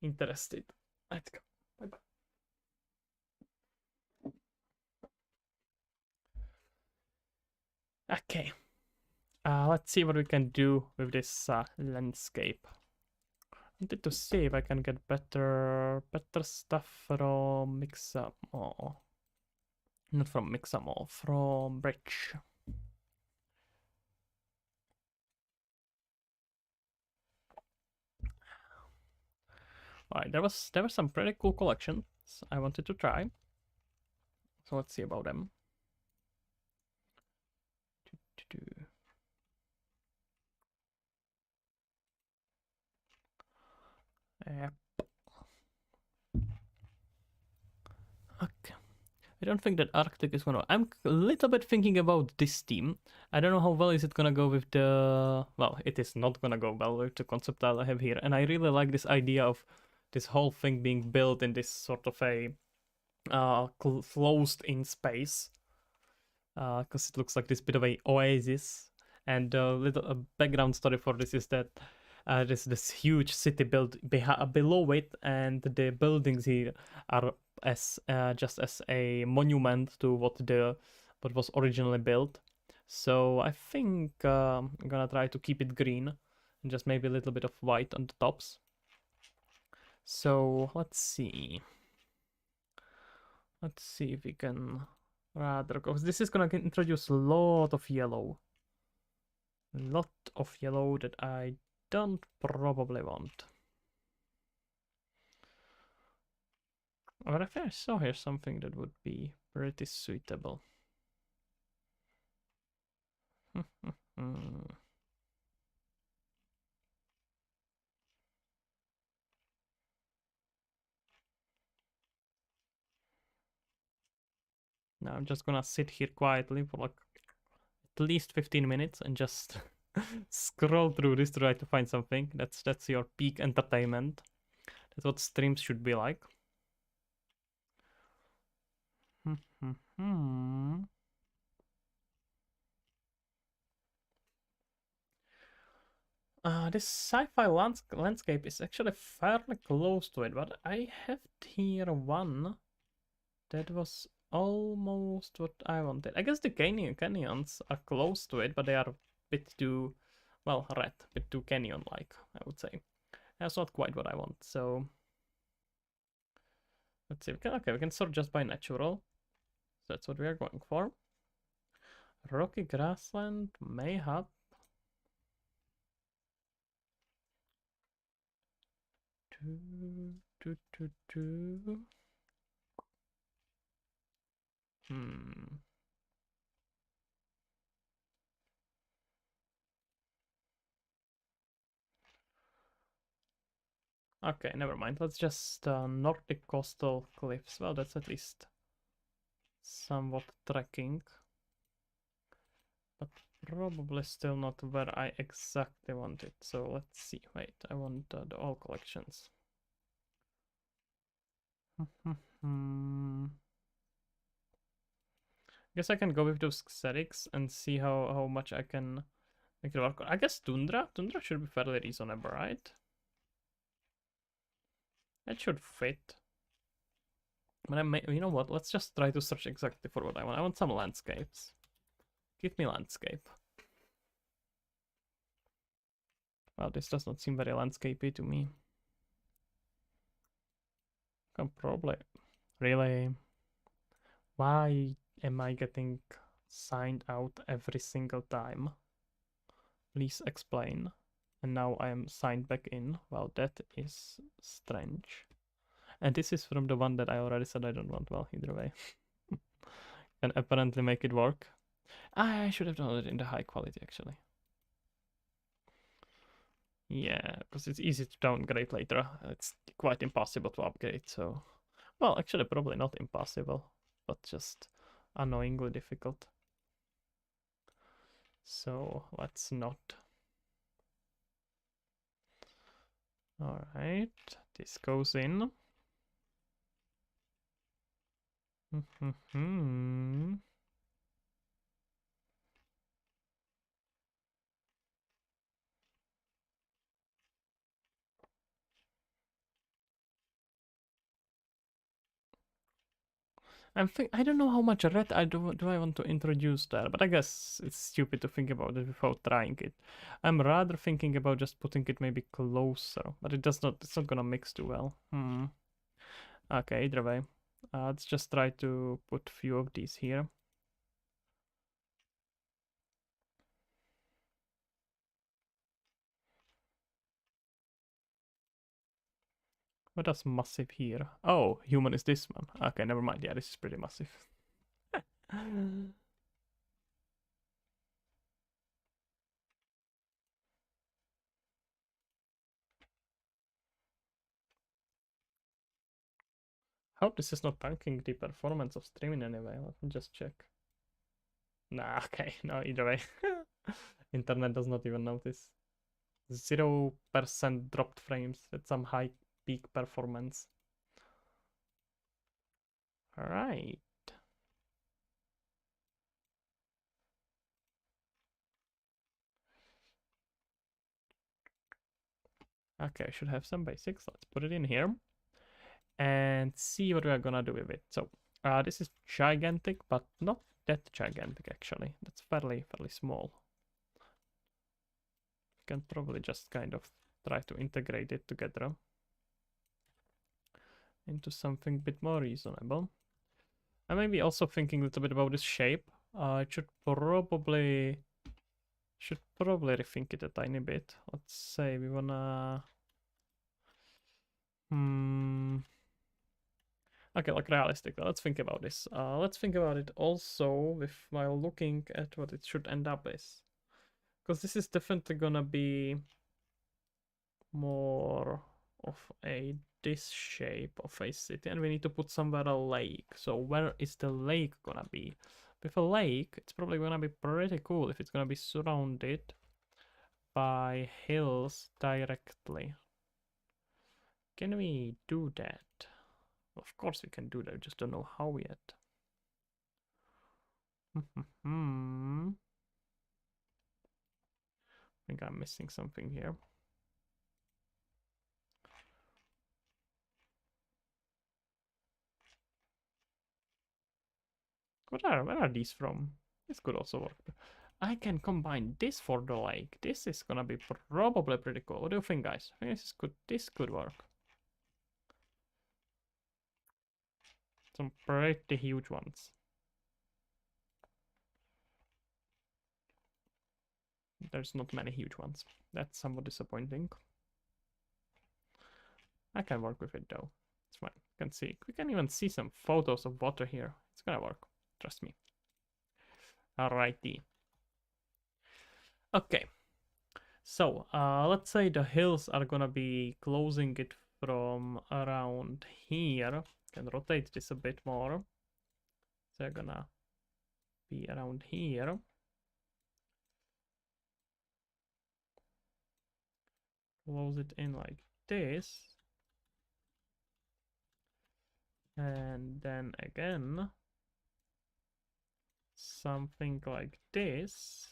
interested. Let's go. Bye bye. Okay. Let's see what we can do with this landscape. I wanted to see if I can get better stuff from Mixamo. Not from Mixamo, from Bridge. Alright, there were some pretty cool collections I wanted to try. So let's see about them. Yep. Okay. I don't think that Arctic is gonna. I'm a little bit thinking about this team. I don't know how well is it gonna go with the. Well, it is not gonna go well with the concept I have here, and I really like this idea of this whole thing being built in this sort of a closed-in space, because it looks like this bit of a oasis. And a little background story for this is that there's this huge city built below it, and the buildings here are as just as a monument to what was originally built. So I think I'm gonna try to keep it green and just maybe a little bit of white on the tops. So let's see. Let's see if we can rather go. This is gonna introduce a lot of yellow. A lot of yellow that I don't probably want. But I think I saw here something that would be pretty suitable. Now I'm just gonna sit here quietly for like at least 15 minutes and just scroll through this to try to find something. That's your peak entertainment. That's what streams should be like. This sci-fi landscape is actually fairly close to it, but I have here one that was almost what I wanted. I guess the canyons are close to it, but they are a bit too, well, red, a bit too canyon-like, I would say. That's not quite what I want, so let's see. Okay, we can sort just by natural. So that's what we are going for. Rocky grassland, mayhap. Hmm. Okay, never mind. Let's just Nordic coastal cliffs. Well, that's at least somewhat trekking. But probably still not where I exactly want it. So let's see. Wait, I want the all collections. Guess I can go with those aesthetics and see how much I can make it work. I guess Tundra should be fairly reasonable, right? That should fit. But I may, you know what? Let's just try to search exactly for what I want. I want some landscapes. Give me landscape. Well, this does not seem very landscapey to me. Can probably. Really? Why am I getting signed out every single time? Please explain. And now I am signed back in. Well, that is strange. And this is from the one that I already said I don't want. Well, either way. Can apparently make it work. I should have done it in the high quality, actually. Yeah, because it's easy to downgrade later. It's quite impossible to upgrade, so... Well, actually, probably not impossible, but just annoyingly difficult. So, let's not. Alright, this goes in. I don't know how much red do I want to introduce there, but I guess it's stupid to think about it without trying it. I'm rather thinking about just putting it maybe closer, but it's not gonna mix too well. Okay, either way. Let's just try to put few of these here. What does massive here? Oh, human is this one. Okay, never mind. Yeah, this is pretty massive. Hope this is not tanking the performance of streaming anyway. Let me just check. Nah, okay, no, either way. Internet does not even notice. 0% dropped frames at some high peak performance. Alright. Okay, I should have some basics. Let's put it in here and see what we are gonna do with it. So, this is gigantic, but not that gigantic actually. That's fairly small. Can probably just kind of try to integrate it together into something a bit more reasonable. I may be also thinking a little bit about this shape. I should probably rethink it a tiny bit. Let's say we wanna okay, like realistic. Let's think about this. Let's think about it also while looking at what it should end up as. Because this is definitely gonna be more of this shape of a city, and we need to put somewhere a lake. So where is the lake gonna be? With a lake, it's probably gonna be pretty cool if it's gonna be surrounded by hills directly. Can we do that? Of course we can do that, just don't know how yet. I think I'm missing something here. Where are these from? This could also work. I can combine this for the lake. This is gonna be probably pretty cool. What do you think, guys? I think this could work. Some pretty huge ones. There's not many huge ones. That's somewhat disappointing. I can work with it though. It's fine. You can see. We can even see some photos of water here. It's gonna work. Trust me. Alrighty. Okay. So, let's say the hills are gonna be closing it from around here. Can rotate this a bit more. They're gonna be around here. Close it in like this. And then again, something like this.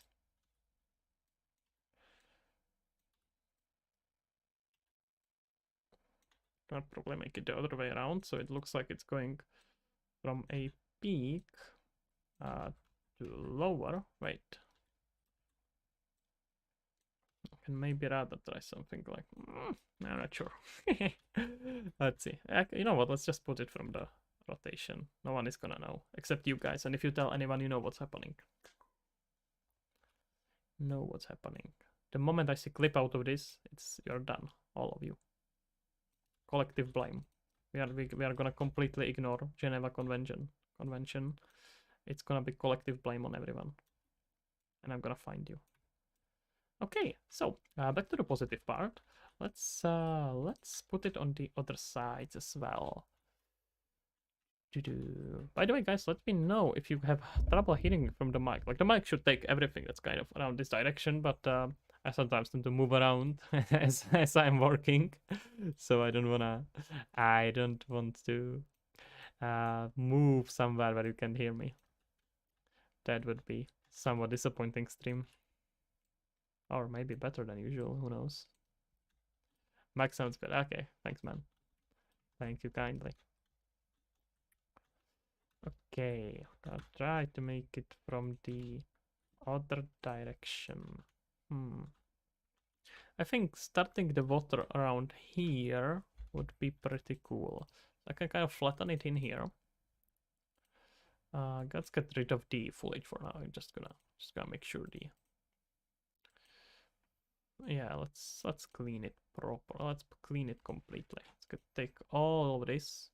I'll probably make it the other way around, so it looks like it's going from a peak to lower. Wait. I can maybe rather try something like... I'm not sure. Let's see. You know what? Let's just put it from the rotation. No one is gonna know, except you guys. And if you tell anyone, you know what's happening. Know what's happening. The moment I see clip out of this, you're done, all of you. Collective blame. We are gonna completely ignore Geneva Convention. It's gonna be collective blame on everyone, and I'm gonna find you. Okay, so back to the positive part. Let's put it on the other sides as well. By the way, guys, let me know if you have trouble hearing from the mic. Like, the mic should take everything that's kind of around this direction, but I sometimes tend to move around as I'm working, so I don't want to move somewhere where you can hear me. That would be somewhat disappointing stream, or maybe better than usual. Who knows? Mic sounds good. Okay, thanks, man. Thank you kindly. Okay, I'll try to make it from the other direction. I think starting the water around here would be pretty cool. I can kind of flatten it in here. Let's get rid of the foliage for now. I'm just gonna make sure yeah, let's clean it proper. Let's clean it completely. Let's take all of this.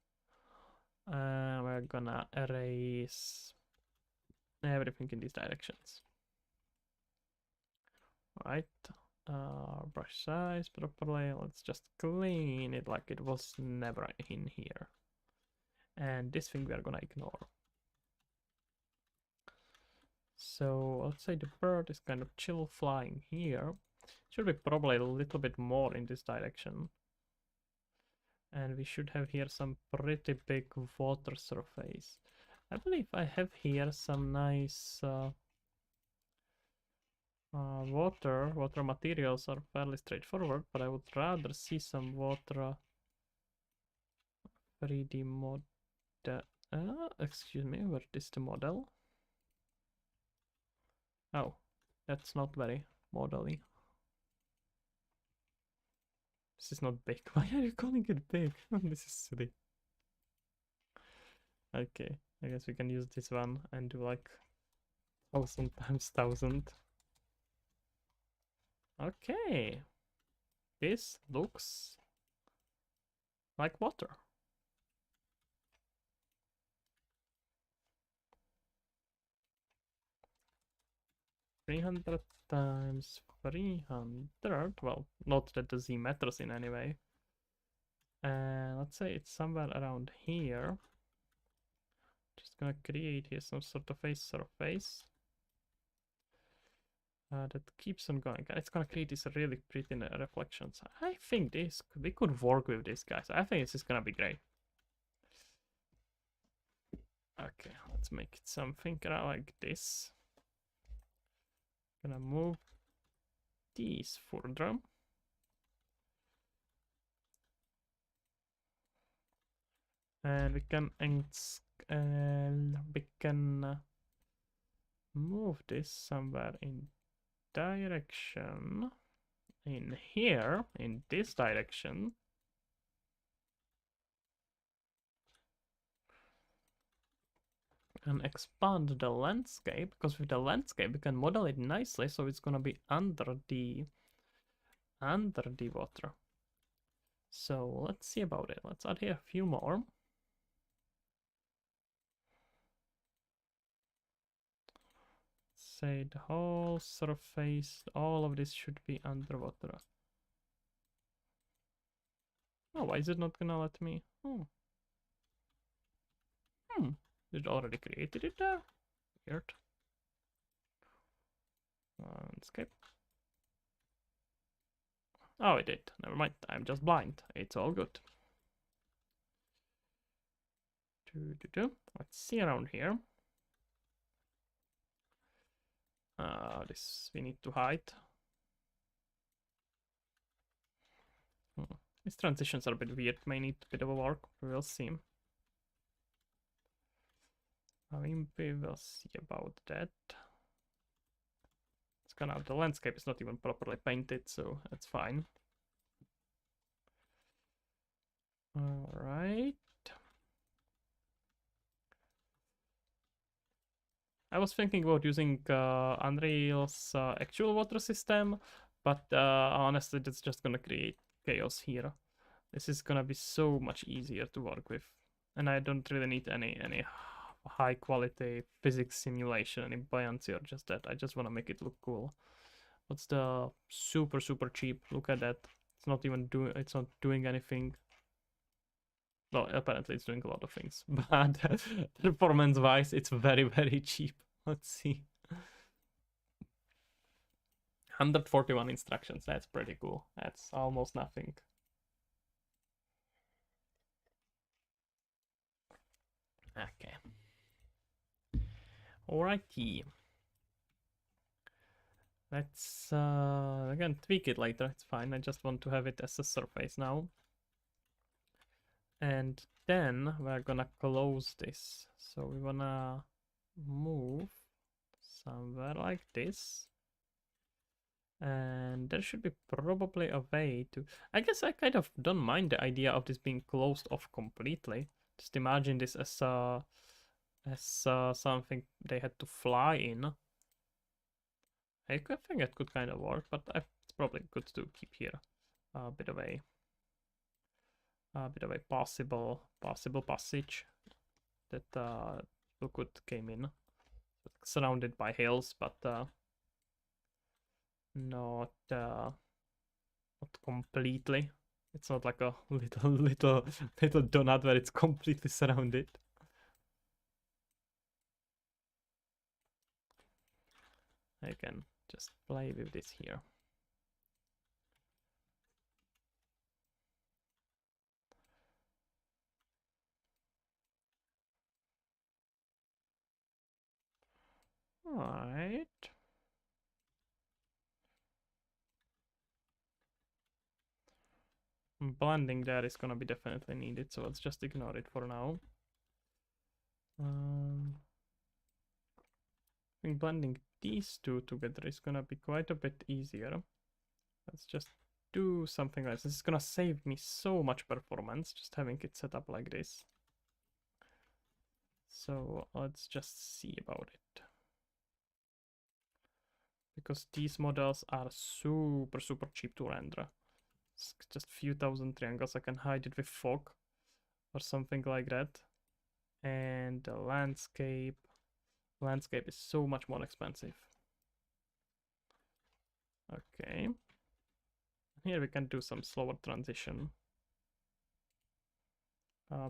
We're gonna erase everything in these directions. Alright. Brush size properly. Let's just clean it like it was never in here. And this thing we are gonna ignore. So let's say the bird is kind of chill flying here. Should be probably a little bit more in this direction. And we should have here some pretty big water surface. I believe I have here some nice water materials are fairly straightforward, but I would rather see some water 3D model. Excuse me, where is the model? Oh, that's not very model-y. This is not big. Why are you calling it big? This is silly. Okay, I guess we can use this one and do like 1000 times 1000. Okay, this looks like water. $300 times 300. Well, not that the Z matters in any way. And let's say it's somewhere around here. Just gonna create here some sort of a surface that keeps on going. It's gonna create these really pretty reflections. I think we could work with this, guys. I think this is gonna be great. Okay, let's make it something like this. Gonna move these further. And we can move this somewhere in direction in here, in this direction. And expand the landscape, because with the landscape we can model it nicely, so it's gonna be under the water. So let's see about it. Let's add here a few more. Say the whole surface, all of this should be underwater. Oh, why is it not gonna let me? Oh. It already created it there? Weird. Landscape. Oh, it did. Never mind. I'm just blind. It's all good. Let's see around here. This we need to hide. These transitions are a bit weird. May need a bit of a work. We will see. I mean, we will see about that. It's kind of the landscape is not even properly painted, so that's fine. All right. I was thinking about using Unreal's actual water system, but honestly, that's just gonna create chaos here. This is gonna be so much easier to work with, and I don't really need any high quality physics simulation, any buoyancy or just that. I just want to make it look cool. What's the super cheap? Look at that. It's not even doing. It's not doing anything. Well, apparently it's doing a lot of things, but performance-wise, it's very cheap. Let's see. 141 instructions. That's pretty cool. That's almost nothing. Okay. Alrighty. Let's again tweak it later. It's fine. I just want to have it as a surface now. And then we're gonna close this. So we wanna move somewhere like this. And there should be probably a way to... I guess I kind of don't mind the idea of this being closed off completely. Just imagine this as something they had to fly in. I think it could kind of work, but it's probably good to keep here a bit of a possible passage that people could came in, surrounded by hills, but not completely. It's not like a little donut where it's completely surrounded. I can just play with this here. Alright. Blending there is gonna be definitely needed, so let's just ignore it for now. I think blending these two together is gonna be quite a bit easier. Let's just do something like this. This is gonna save me so much performance just having it set up like this. So let's just see about it. Because these models are super cheap to render. It's just few thousand triangles. I can hide it with fog or something like that. And the landscape is so much more expensive. Okay. Here we can do some slower transition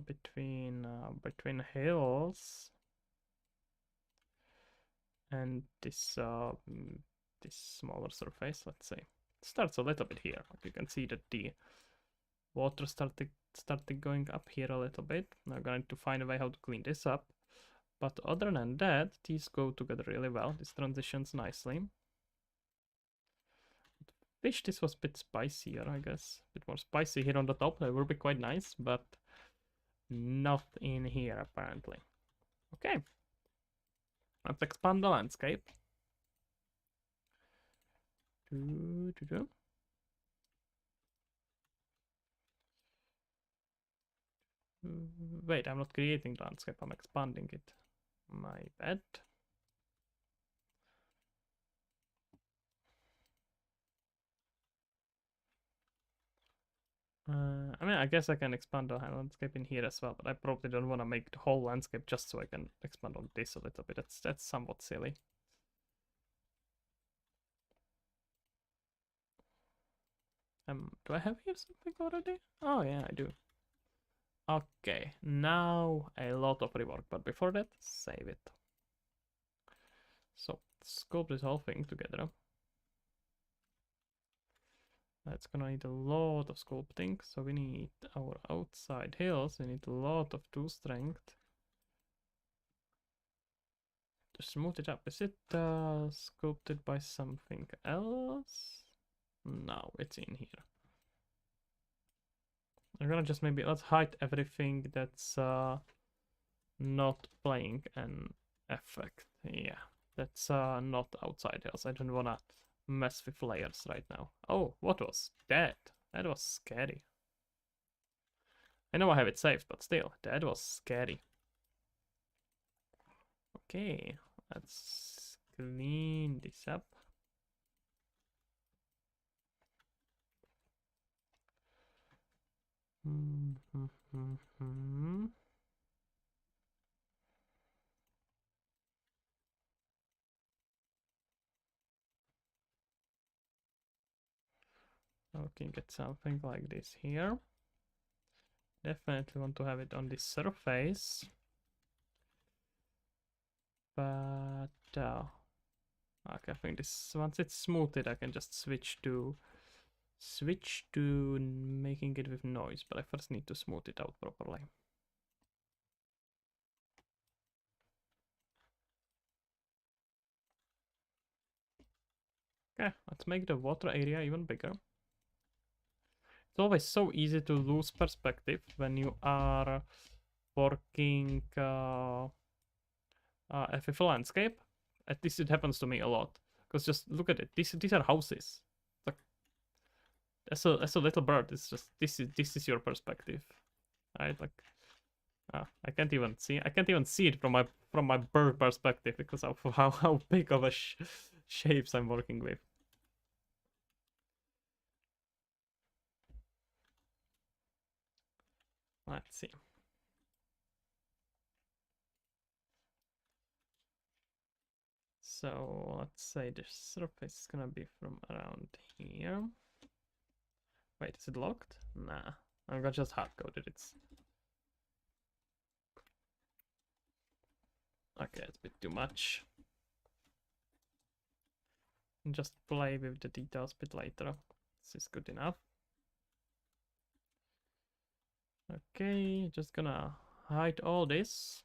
between hills and this smaller surface. Let's say it starts a little bit here. Like you can see that the water started going up here a little bit. Now I'm going to find a way how to clean this up. But other than that, these go together really well. This transitions nicely. Wish this was a bit spicier, I guess. A bit more spicy here on the top. That would be quite nice, but not in here apparently. Okay. Let's expand the landscape. Wait, I'm not creating the landscape, I'm expanding it. My bad. I mean, I guess I can expand the landscape in here as well, but I probably don't want to make the whole landscape just so I can expand on this a little bit. That's somewhat silly. Do I have here something already? Oh yeah, I do. Okay, now a lot of rework, but before that, save it. So, sculpt this whole thing together. That's gonna need a lot of sculpting, so we need our outside hills, we need a lot of 2 strength. To smooth it up, is it sculpted by something else? No, it's in here. I'm gonna just maybe, let's hide everything that's not playing an effect. Yeah, that's not outside hills. I don't wanna mess with layers right now. Oh, what was that? That was scary. I know I have it saved, but still, that was scary. Okay, let's clean this up. We can get something like this here. Definitely want to have it on this surface. But okay, I think this once it's smoothed, I can just switch to making it with noise. But I first need to smooth it out properly. Okay, let's make the water area even bigger. It's always so easy to lose perspective when you are working with a landscape. At least it happens to me a lot. Because just look at it. These are houses. Like as a little bird, it's just this is your perspective, right? Like I can't even see it from my bird perspective because of how big of a shapes I'm working with. Let's see. So let's say the surface is gonna be from around here. Wait, is it locked? Nah, I'm gonna just hard code it. It's okay. It's a bit too much. Just play with the details a bit later. This is good enough. Okay, just gonna hide all this.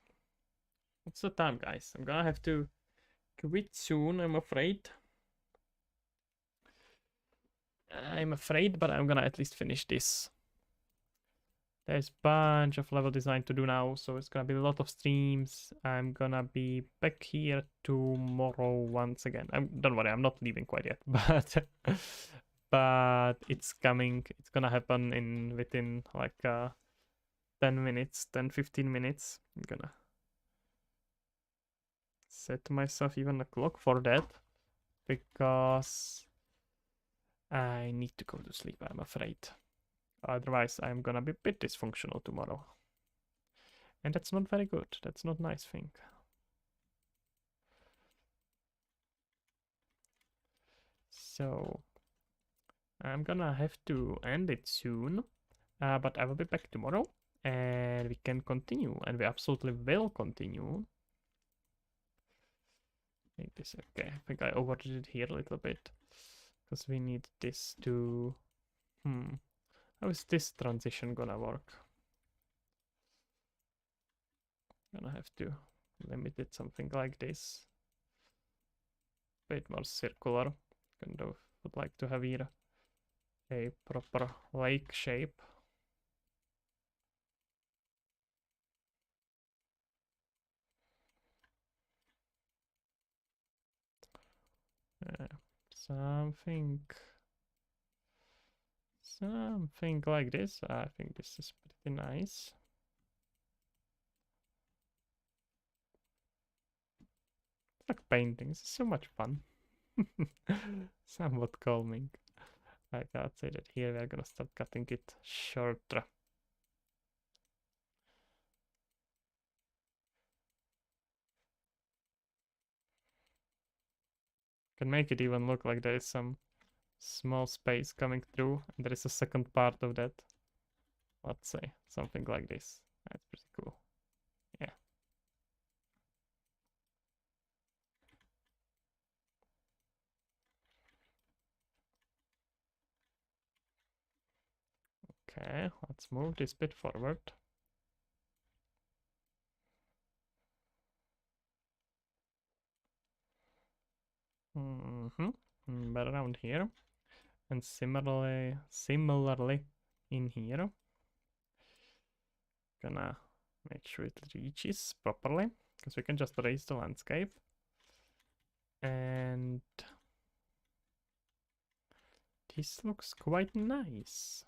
What's the time, guys? I'm gonna have to quit soon, I'm afraid. But I'm gonna at least finish this. There's a bunch of level design to do now, so it's gonna be a lot of streams. I'm gonna be back here tomorrow once again. Don't worry, I'm not leaving quite yet, but it's coming. It's gonna happen within like 10 minutes, 10-15 minutes. I'm gonna set myself even a clock for that because I need to go to sleep, I'm afraid. Otherwise, I'm gonna be a bit dysfunctional tomorrow. And that's not very good. That's not a nice thing. So, I'm gonna have to end it soon. But I will be back tomorrow. And we can continue. And we absolutely will continue. Make this okay. I think I overdid it here a little bit. Because we need this to... How is this transition gonna work? Gonna have to limit it something like this. Bit more circular. Kind of would like to have here a proper lake shape. Something like this. I think this is pretty nice. It's like painting. It's so much fun. Somewhat calming. I gotta say that here we're gonna start cutting it shorter. Can make it even look like there is some small space coming through, and there is a second part of that. Let's say something like this. That's pretty cool. Yeah. Okay, let's move this bit forward. But around here, and similarly in here, gonna make sure it reaches properly, because we can just raise the landscape. And this looks quite nice.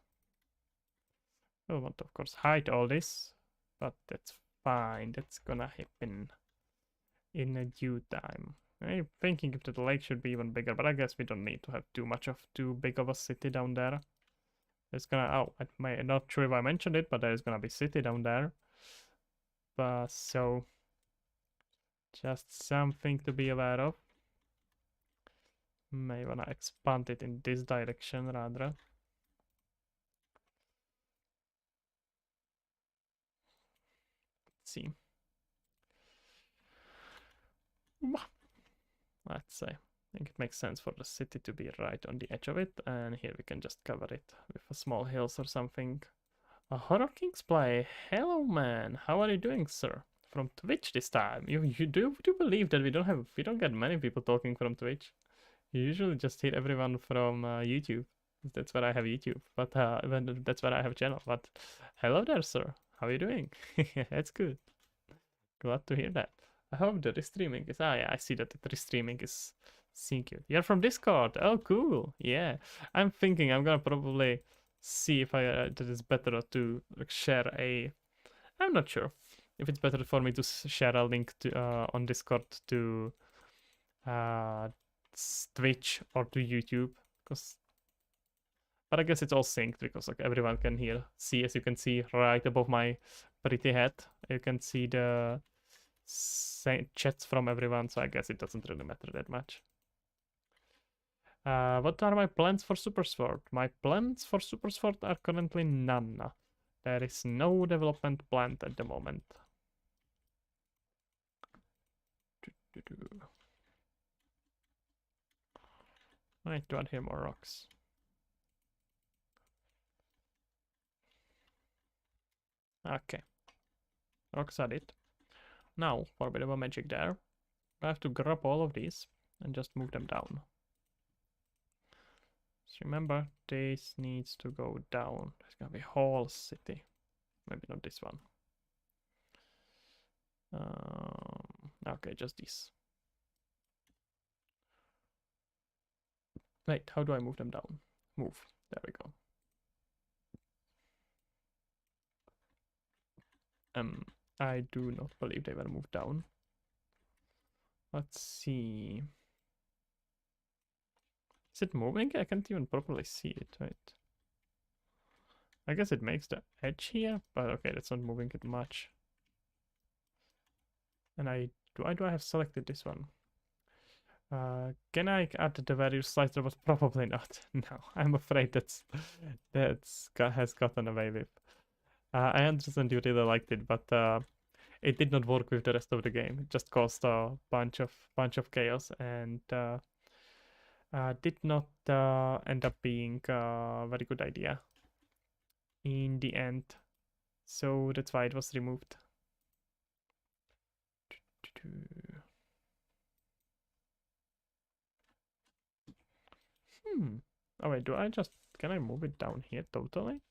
We'll want to, of course, hide all this, but that's fine. That's gonna happen in a due time. I'm thinking if the lake should be even bigger, but I guess we don't need to have too big of a city down there. There's gonna, oh, I'm not sure if I mentioned it, but there's gonna be city down there. So just something to be aware of. May wanna expand it in this direction rather. Let's see. Let's say. I think it makes sense for the city to be right on the edge of it, and here we can just cover it with a small hills or something. A Horror Kings play. Hello, man. How are you doing, sir? From Twitch this time. You do believe that we don't get many people talking from Twitch. You usually just hear everyone from YouTube. That's where I have YouTube, but that's where I have channel. But hello there, sir. How are you doing? That's good. Glad to hear that. I hope the restreaming is. Ah, yeah, I see that the restreaming is synced. You're from Discord. Oh, cool. Yeah, I'm thinking I'm gonna probably see if that is better to share a. I'm not sure if it's better for me to share a link to on Discord to uh Twitch or to YouTube, because. But I guess it's all synced because like everyone can see, as you can see right above my pretty head. You can see the chats from everyone, so I guess it doesn't really matter that much. What are my plans for Super Sword? My plans for Super Sword are currently none. There is no development planned at the moment. I need to add here more rocks. Okay. Rocks added. Now, for a bit of a magic there, I have to grab all of these and just move them down. So remember, this needs to go down. There's gonna be whole city. Maybe not this one. Okay, just this. Wait, how do I move them down? Move. There we go. I do not believe they were moved down. Let's see. Is it moving? I can't even properly see it, right? I guess it makes the edge here, but okay, that's not moving it much. And do I have selected this one? Can I add the various slider? But probably not. No, I'm afraid that's has gotten away with. I understand you really liked it, but it did not work with the rest of the game. It just caused a bunch of chaos and did not end up being a very good idea in the end. So that's why it was removed. Oh wait, can I move it down here totally?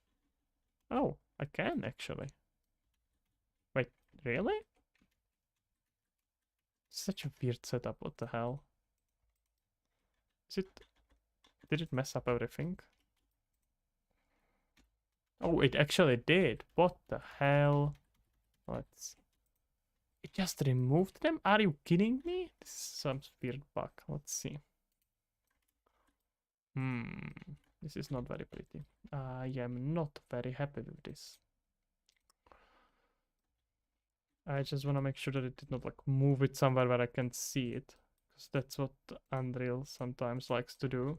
Oh, I can actually. Wait, really? Such a weird setup, what the hell? Did it mess up everything? Oh, it actually did. What the hell? It just removed them? Are you kidding me? This is some weird bug. Let's see. This is not very pretty. I am not very happy with this. I just want to make sure that it did not like move it somewhere where I can see it, because that's what Unreal sometimes likes to do.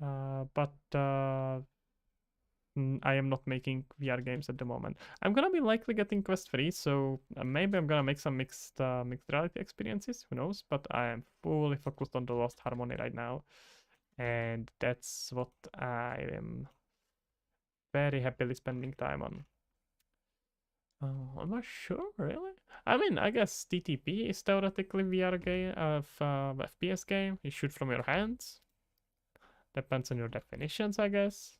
But I am not making VR games at the moment. I'm gonna be likely getting Quest 3, so maybe I'm gonna make some mixed reality experiences. Who knows? But I am fully focused on the Lost Harmony right now, and that's what I am very happily spending time on. I'm not sure, really. I mean, I guess TTP is theoretically VR game of FPS game. You shoot from your hands. Depends on your definitions, I guess.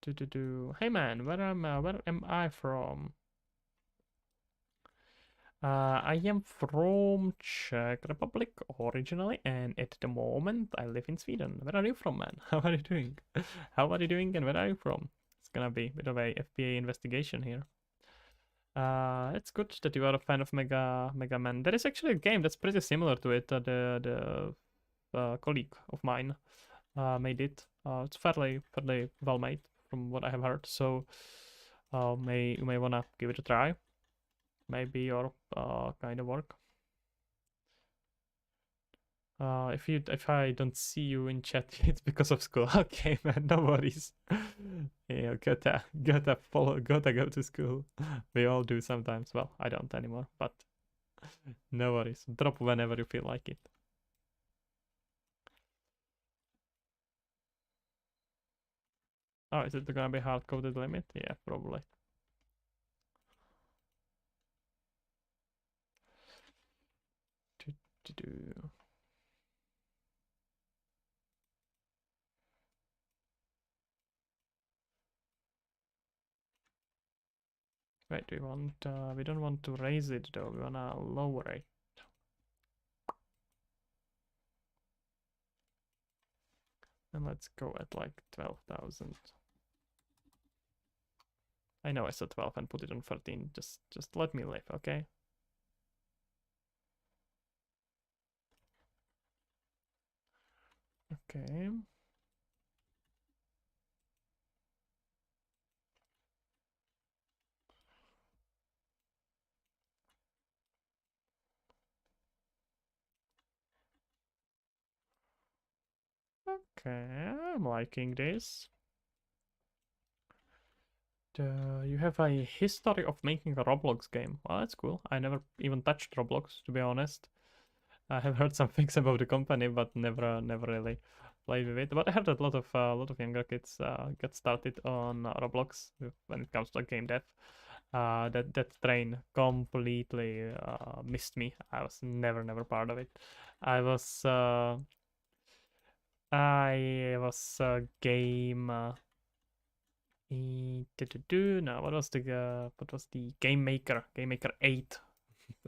Do. Hey man, where am I from? I am from Czech Republic originally, and at the moment I live in Sweden. Where are you from, man? How are you doing? How are you doing, and where are you from? It's gonna be a bit of a FBA investigation here. It's good that you are a fan of Mega Man. There is actually a game that's pretty similar to it. The colleague of mine made it. It's fairly well made from what I have heard. So you may wanna give it a try. Maybe your kind of work. If I don't see you in chat, it's because of school. Okay, man, no worries. Yeah, gotta go to school. We all do sometimes. Well, I don't anymore, but no worries. Drop whenever you feel like it. Oh, is it gonna be hard-coded limit? Yeah, probably. Do. Wait, we don't want to raise it though. We wanna lower it. And let's go at like 12,000. I know I said 12 and put it on 13. Just let me live, okay? Okay. Okay, I'm liking this. You have a history of making a Roblox game. Well, that's cool. I never even touched Roblox, to be honest. I have heard some things about the company, but never really played with it. But I heard that a lot of younger kids get started on Roblox when it comes to game dev. That train completely missed me. I was never part of it. I was game. No, what was the Game Maker? Game Maker 8.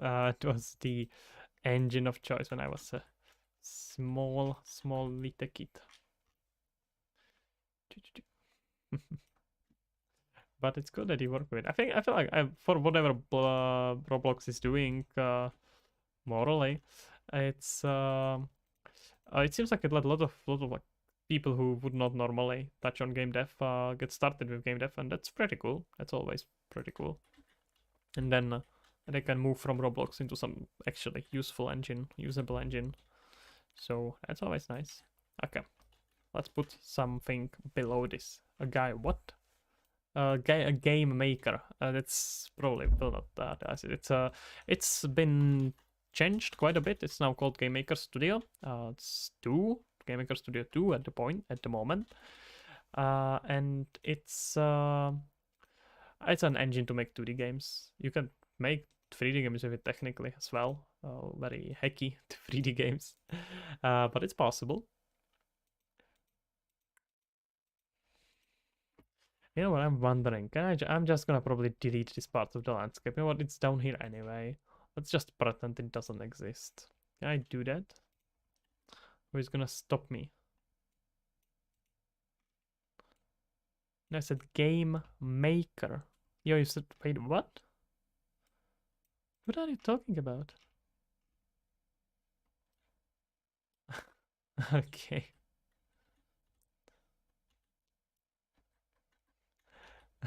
It was the engine of choice when I was a small little kid. But it's good that you work with it. I feel like for whatever Roblox is doing morally, it's it seems like a lot of like people who would not normally touch on game dev get started with game dev, and that's pretty cool. That's always pretty cool. And then they can move from Roblox into some actually usable engine. So that's always nice. Okay, let's put something below this. A guy, what? A game maker. That's probably will not it's been changed quite a bit. It's now called Game Maker Studio. It's Game Maker Studio 2 at the moment. And it's an engine to make 2D games. You can make 3D games with it technically as well. Very hacky 3D games, but it's possible. You know what I'm wondering? I'm just gonna probably delete this part of the landscape. You know what? It's down here anyway. Let's just pretend it doesn't exist. Can I do that? Or is gonna stop me? I said game maker. Yo, you said wait, what? What are you talking about? Okay.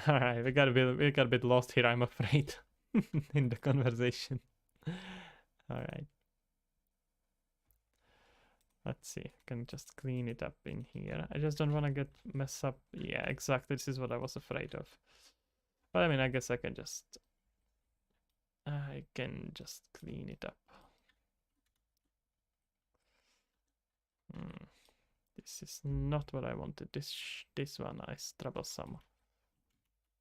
All right, we got a bit lost here, I'm afraid, in the conversation. All right. Let's see. I can just clean it up in here. I just don't want to get mess up. Yeah, exactly. This is what I was afraid of. But I mean, I guess I can just clean it up. This is not what I wanted. This one is troublesome.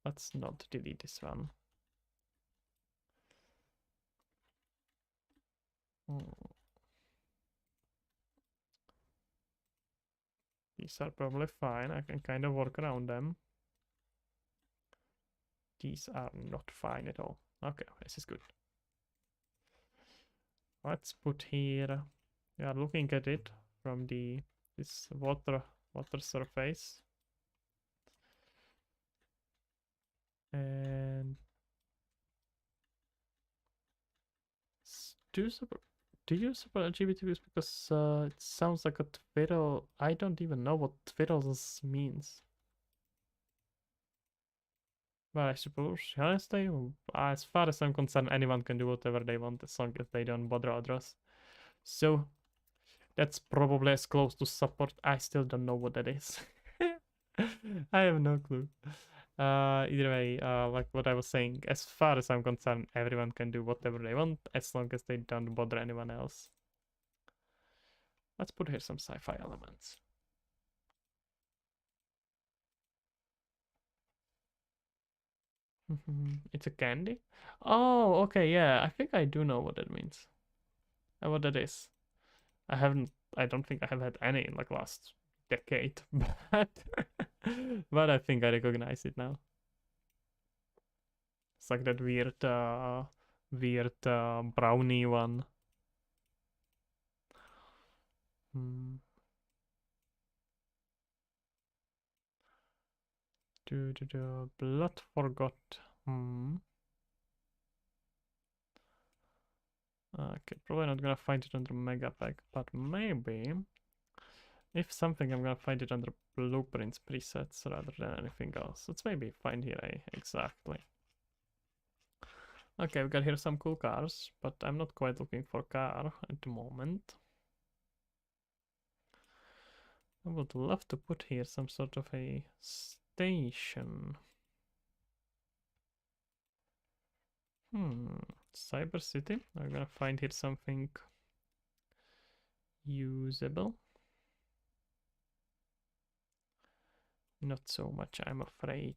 Let's not delete this one. These are probably fine. I can kind of work around them. These are not fine at all. Okay, this is good. Let's put here. We are looking at it from this water surface. And do you support LGBT views? Because it sounds like a twiddle. I don't even know what twiddles means. But I suppose, honestly, as far as I'm concerned, anyone can do whatever they want as long as they don't bother others. So that's probably as close to support. I still don't know what that is. I have no clue. Either way, like what I was saying, as far as I'm concerned, everyone can do whatever they want as long as they don't bother anyone else. Let's put here some sci-fi elements. It's a candy? Oh, okay, yeah. I think I do know what that means. What that is. I don't think I have had any in like last decade, but but I think I recognize it now. It's like that weird brownie one. Blood forgot. Okay, probably not gonna find it under Mega Pack, but maybe if something, I'm gonna find it under Blueprints presets rather than anything else. Let's maybe find here exactly. Okay, we got here some cool cars, but I'm not quite looking for a car at the moment. I would love to put here some sort of a station. Cyber City. I'm gonna find here something usable. Not so much, I'm afraid.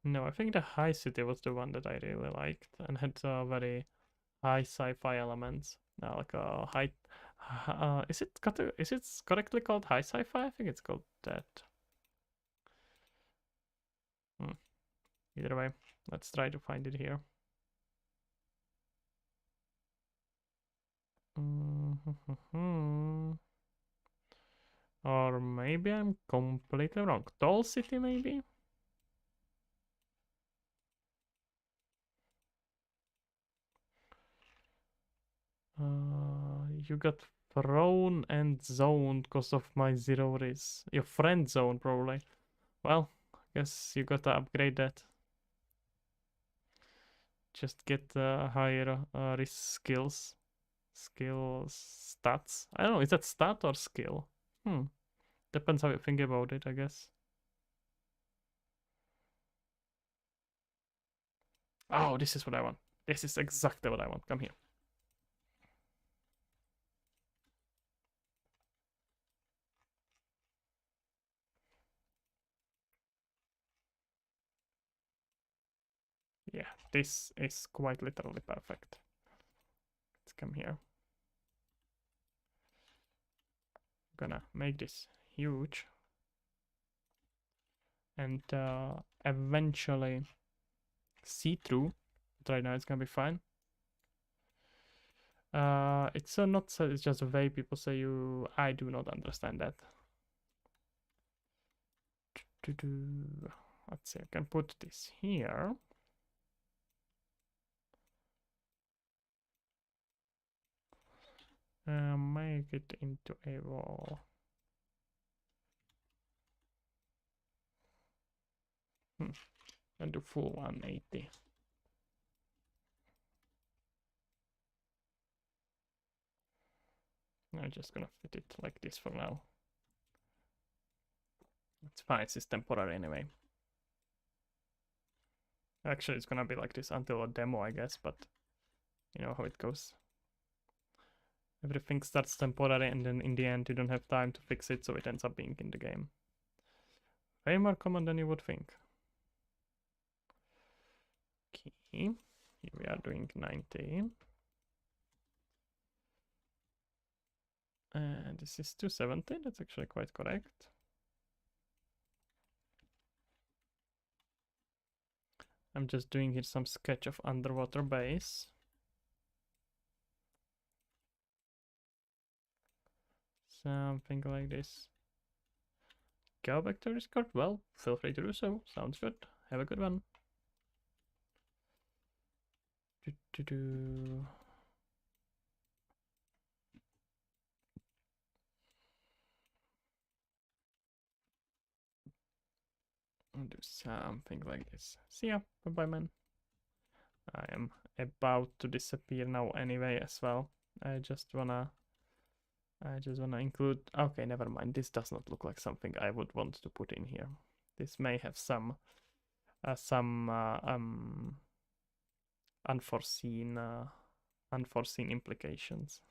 No, I think the High City was the one that I really liked and had very high sci-fi elements. Like a high. Is it correctly called high sci-fi? I think it's called that. Either way, let's try to find it here. Or maybe I'm completely wrong. Tall City, maybe? You got thrown and zoned because of my zero risk. Your friend zone, probably. Well, guess you gotta upgrade that. Just get higher risk skills. Skills stats. I don't know, is that stat or skill? Depends how you think about it, I guess. Oh, this is what I want. This is exactly what I want. Come here. Yeah, this is quite literally perfect. Let's come here. I'm gonna make this huge. And eventually see-through. But right now it's gonna be fine. It's not so, it's just a way people say you. I do not understand that. Let's see, I can put this here. Make it into a wall. And do full 180. I'm just gonna fit it like this for now. It's fine, it's temporary anyway. Actually, it's gonna be like this until a demo, I guess, but you know how it goes. Everything starts temporary, and then in the end, you don't have time to fix it, so it ends up being in the game. Way more common than you would think. Okay, here we are doing 90. And this is 270, that's actually quite correct. I'm just doing here some sketch of underwater base. Something like this. Go back to Discord? Well, feel free to do so. Sounds good. Have a good one. Do. I'll do something like this. See ya. Bye-bye, man. I am about to disappear now anyway as well. I just wanna include... Okay, never mind. This does not look like something I would want to put in here. This may have some unforeseen implications.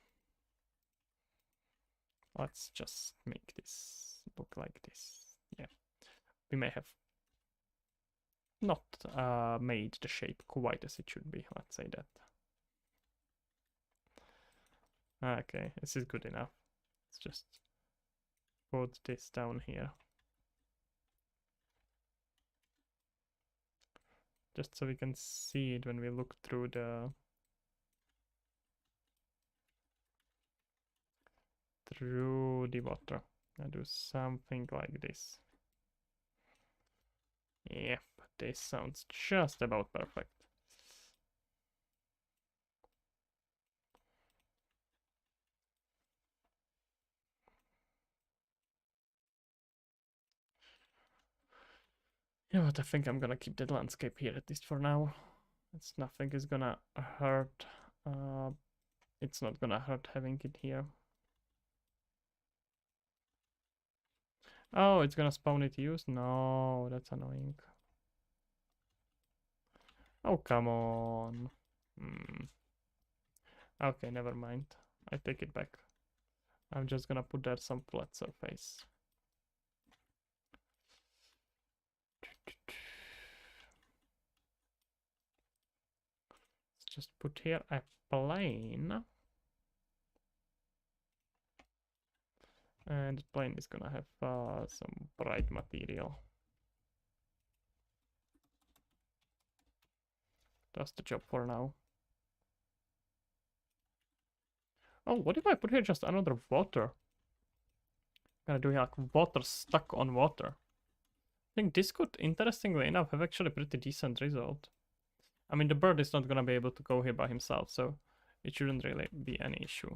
Let's just make this look like this. Yeah, we may have not made the shape quite as it should be. Let's say that. Okay, this is good enough. Let's just put this down here. Just so we can see it when we look through the water. I do something like this. Yep, this sounds just about perfect. Yeah, but I think I'm gonna keep the landscape here at least for now. It's nothing is gonna hurt. It's not gonna hurt having it here. Oh, it's gonna spawn it use? No, that's annoying. Oh, come on. Okay, never mind. I take it back. I'm just gonna put there some flat surface. Let's just put here a plane. And the plane is gonna have some bright material. That's the job for now. Oh, what if I put here just another water? I'm gonna do like water stuck on water. I think this could, interestingly enough, have actually pretty decent result. I mean, the bird is not gonna be able to go here by himself, so it shouldn't really be any issue.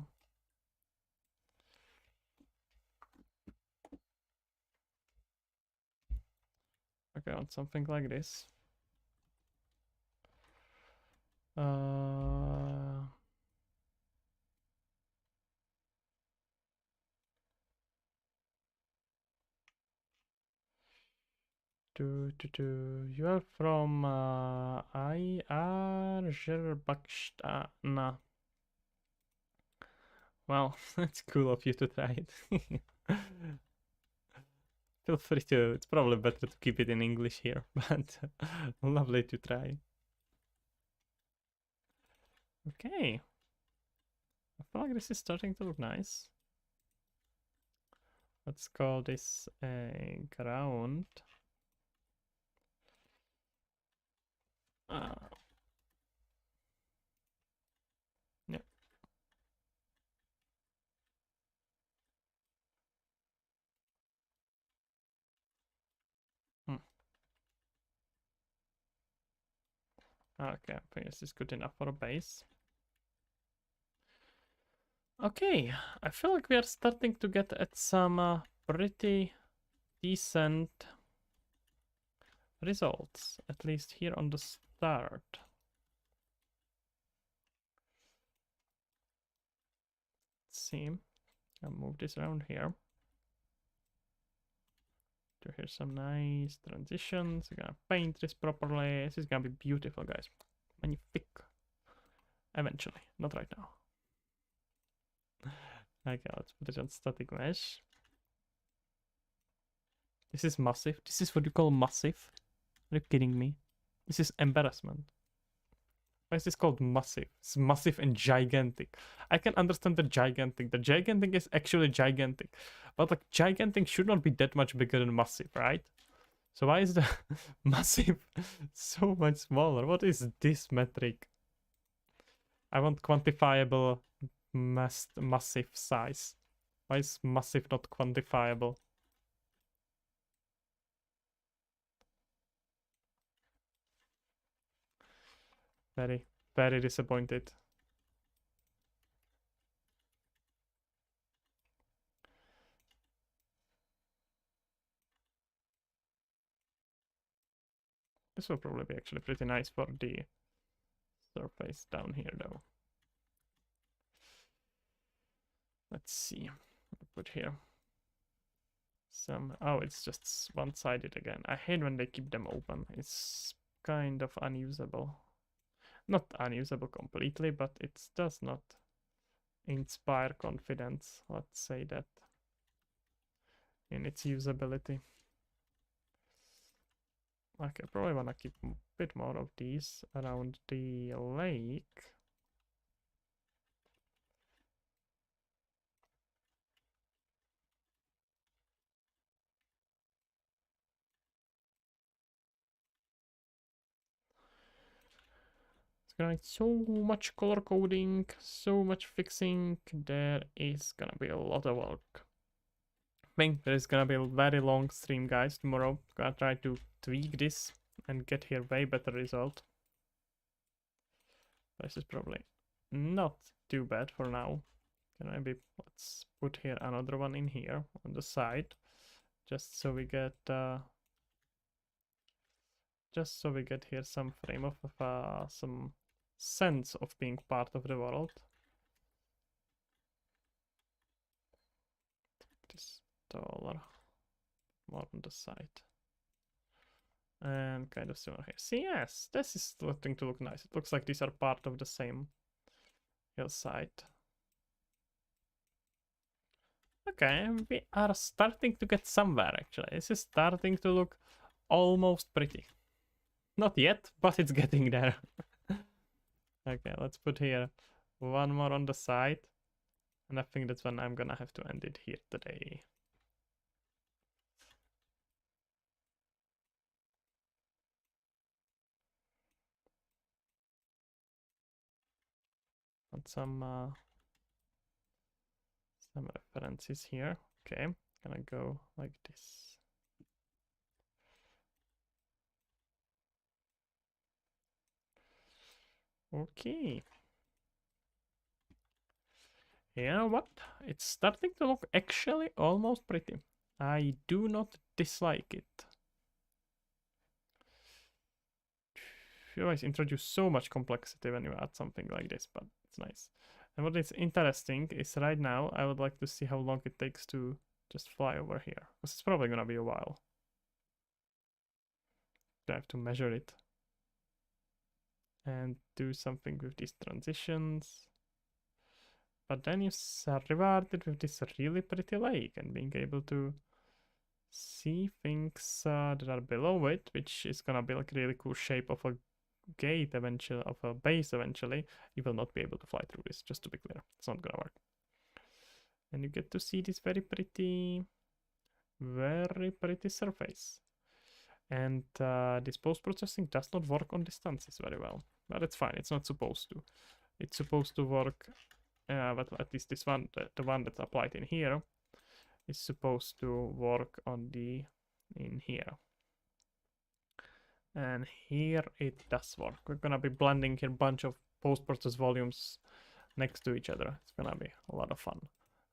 Okay, on something like this. You are from Azerbaijan. Well, it's cool of you to try it. Feel free to. It's probably better to keep it in English here, but lovely to try. Okay. I feel like this is starting to look nice. Let's call this a ground. Yeah. Okay, I think this is good enough for a base. Okay, I feel like we are starting to get at some pretty decent results, at least here on the start. Let's see. I'll move this around here. To hear some nice transitions. We're gonna paint this properly. This is gonna be beautiful, guys. Magnifique. Eventually, not right now. Okay, let's put it on static mesh. This is massive. This is what you call massive? Are you kidding me? This is embarrassment. Why is this called massive? It's massive and gigantic. I can understand the gigantic. The gigantic is actually gigantic. But like gigantic should not be that much bigger than massive, right? So why is the massive so much smaller? What is this metric? I want quantifiable massive size. Why is massive not quantifiable? Very, very disappointed. This will probably be actually pretty nice for the surface down here though. Let's see. I'll put here some. Oh, it's just one-sided again. I hate when they keep them open. It's kind of unusable. Not unusable completely, but it does not inspire confidence, let's say that, in its usability. Okay, probably wanna keep a bit more of these around the lake. It's gonna be so much color coding, so much fixing. There is gonna be a lot of work. I think there is gonna be a very long stream, guys, tomorrow. Gonna try to tweak this and get here way better result. This is probably not too bad for now. Maybe let's put here another one in here on the side, just so we get here some frame of some sense of being part of the world. This taller, more on the side, and kind of similar here. See, yes, this is starting to look nice. It looks like these are part of the same hillside. Okay, we are starting to get somewhere actually. This is starting to look almost pretty. Not yet, but it's getting there. Okay, let's put here one more on the side. And I think that's when I'm gonna have to end it here today. Want some references here. Okay, gonna go like this. Okay. You know what? It's starting to look actually almost pretty. I do not dislike it. You always introduce so much complexity when you add something like this, but it's nice. And what is interesting is right now I would like to see how long it takes to just fly over here. Because it's probably gonna be a while. I have to measure it. And do something with these transitions. But then you are rewarded with this really pretty lake and being able to see things that are below it, which is gonna be like a really cool shape of a gate eventually, of a base eventually. You will not be able to fly through this, just to be clear. It's not gonna work. And you get to see this very pretty surface. And this post-processing does not work on distances very well. But it's fine, it's not supposed to. It's supposed to work, but at least this one, the one that's applied in here, is supposed to work on the, in here. And here it does work. We're gonna be blending here a bunch of post-process volumes next to each other. It's gonna be a lot of fun.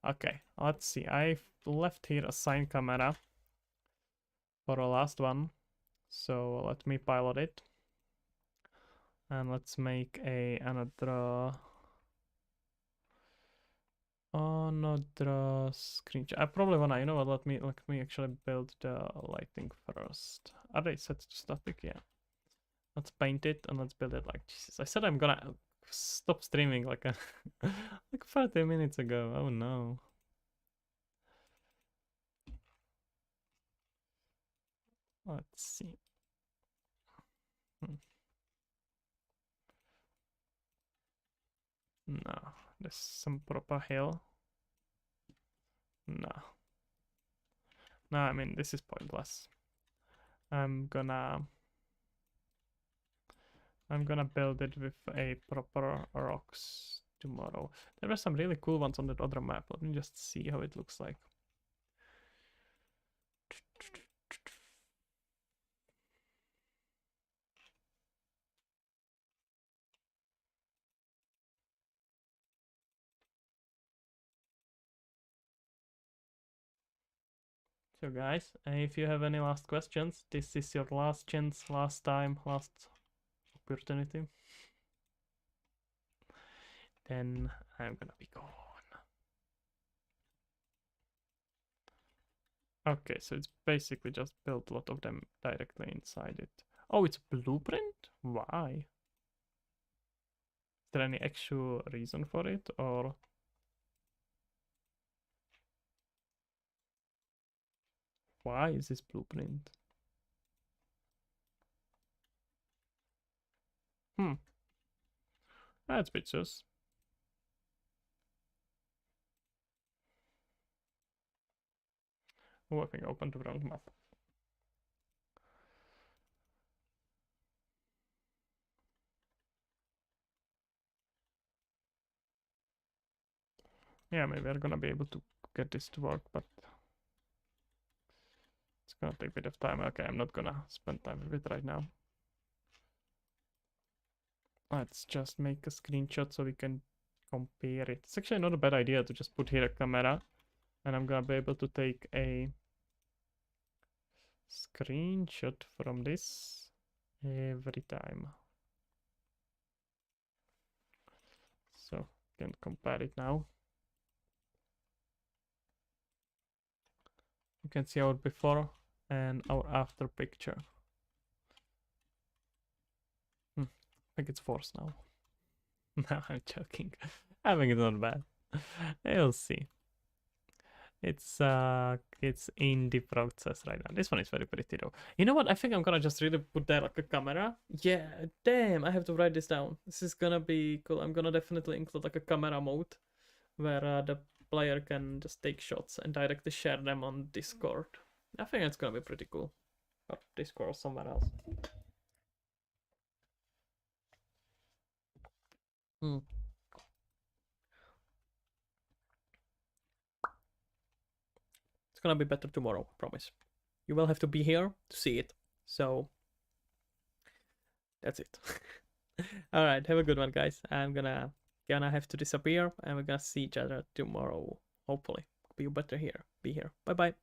Okay, let's see. I've left here a sign camera for the last one. So let me pilot it. And let's make another screenshot. I probably wanna, you know what, let me actually build the lighting first. Are they set to static? Yeah. Let's paint it and let's build it like Jesus. I said I'm gonna stop streaming like like 30 minutes ago. Oh no. Let's see. Hmm. No, there's some proper hill. No. No, I mean this is pointless. I'm gonna build it with a proper rocks tomorrow. There were some really cool ones on that other map. Let me just see how it looks like. So guys, if you have any last questions, this is your last chance, last time, last opportunity. Then I'm gonna be gone. Okay, so it's basically just built a lot of them directly inside it. Oh, it's blueprint? Why? Is there any actual reason for it, or why is this blueprint? Hmm, that's pictures. Oh, I think I opened the wrong map. Yeah, maybe we're gonna be able to get this to work, but it's gonna take a bit of time. Okay, I'm not gonna spend time with it right now. Let's just make a screenshot so we can compare it. It's actually not a bad idea to just put here a camera, and I'm gonna be able to take a screenshot from this every time. So can compare it now. You can see our before and our after picture. I think it's forced now. No, I'm joking. I think it's not bad. You'll see. It's in the process right now. This one is very pretty though. You know what? I think I'm gonna just really put there like a camera. Yeah, damn, I have to write this down. This is gonna be cool. I'm gonna definitely include like a camera mode where the player can just take shots and directly share them on Discord. I think it's gonna be pretty cool. Or Discord or somewhere else. It's gonna be better tomorrow, promise. You will have to be here to see it. So that's it. All right, have a good one, guys. I'm gonna have to disappear, and we're gonna see each other tomorrow. Hopefully, be better here. Be here. Bye bye.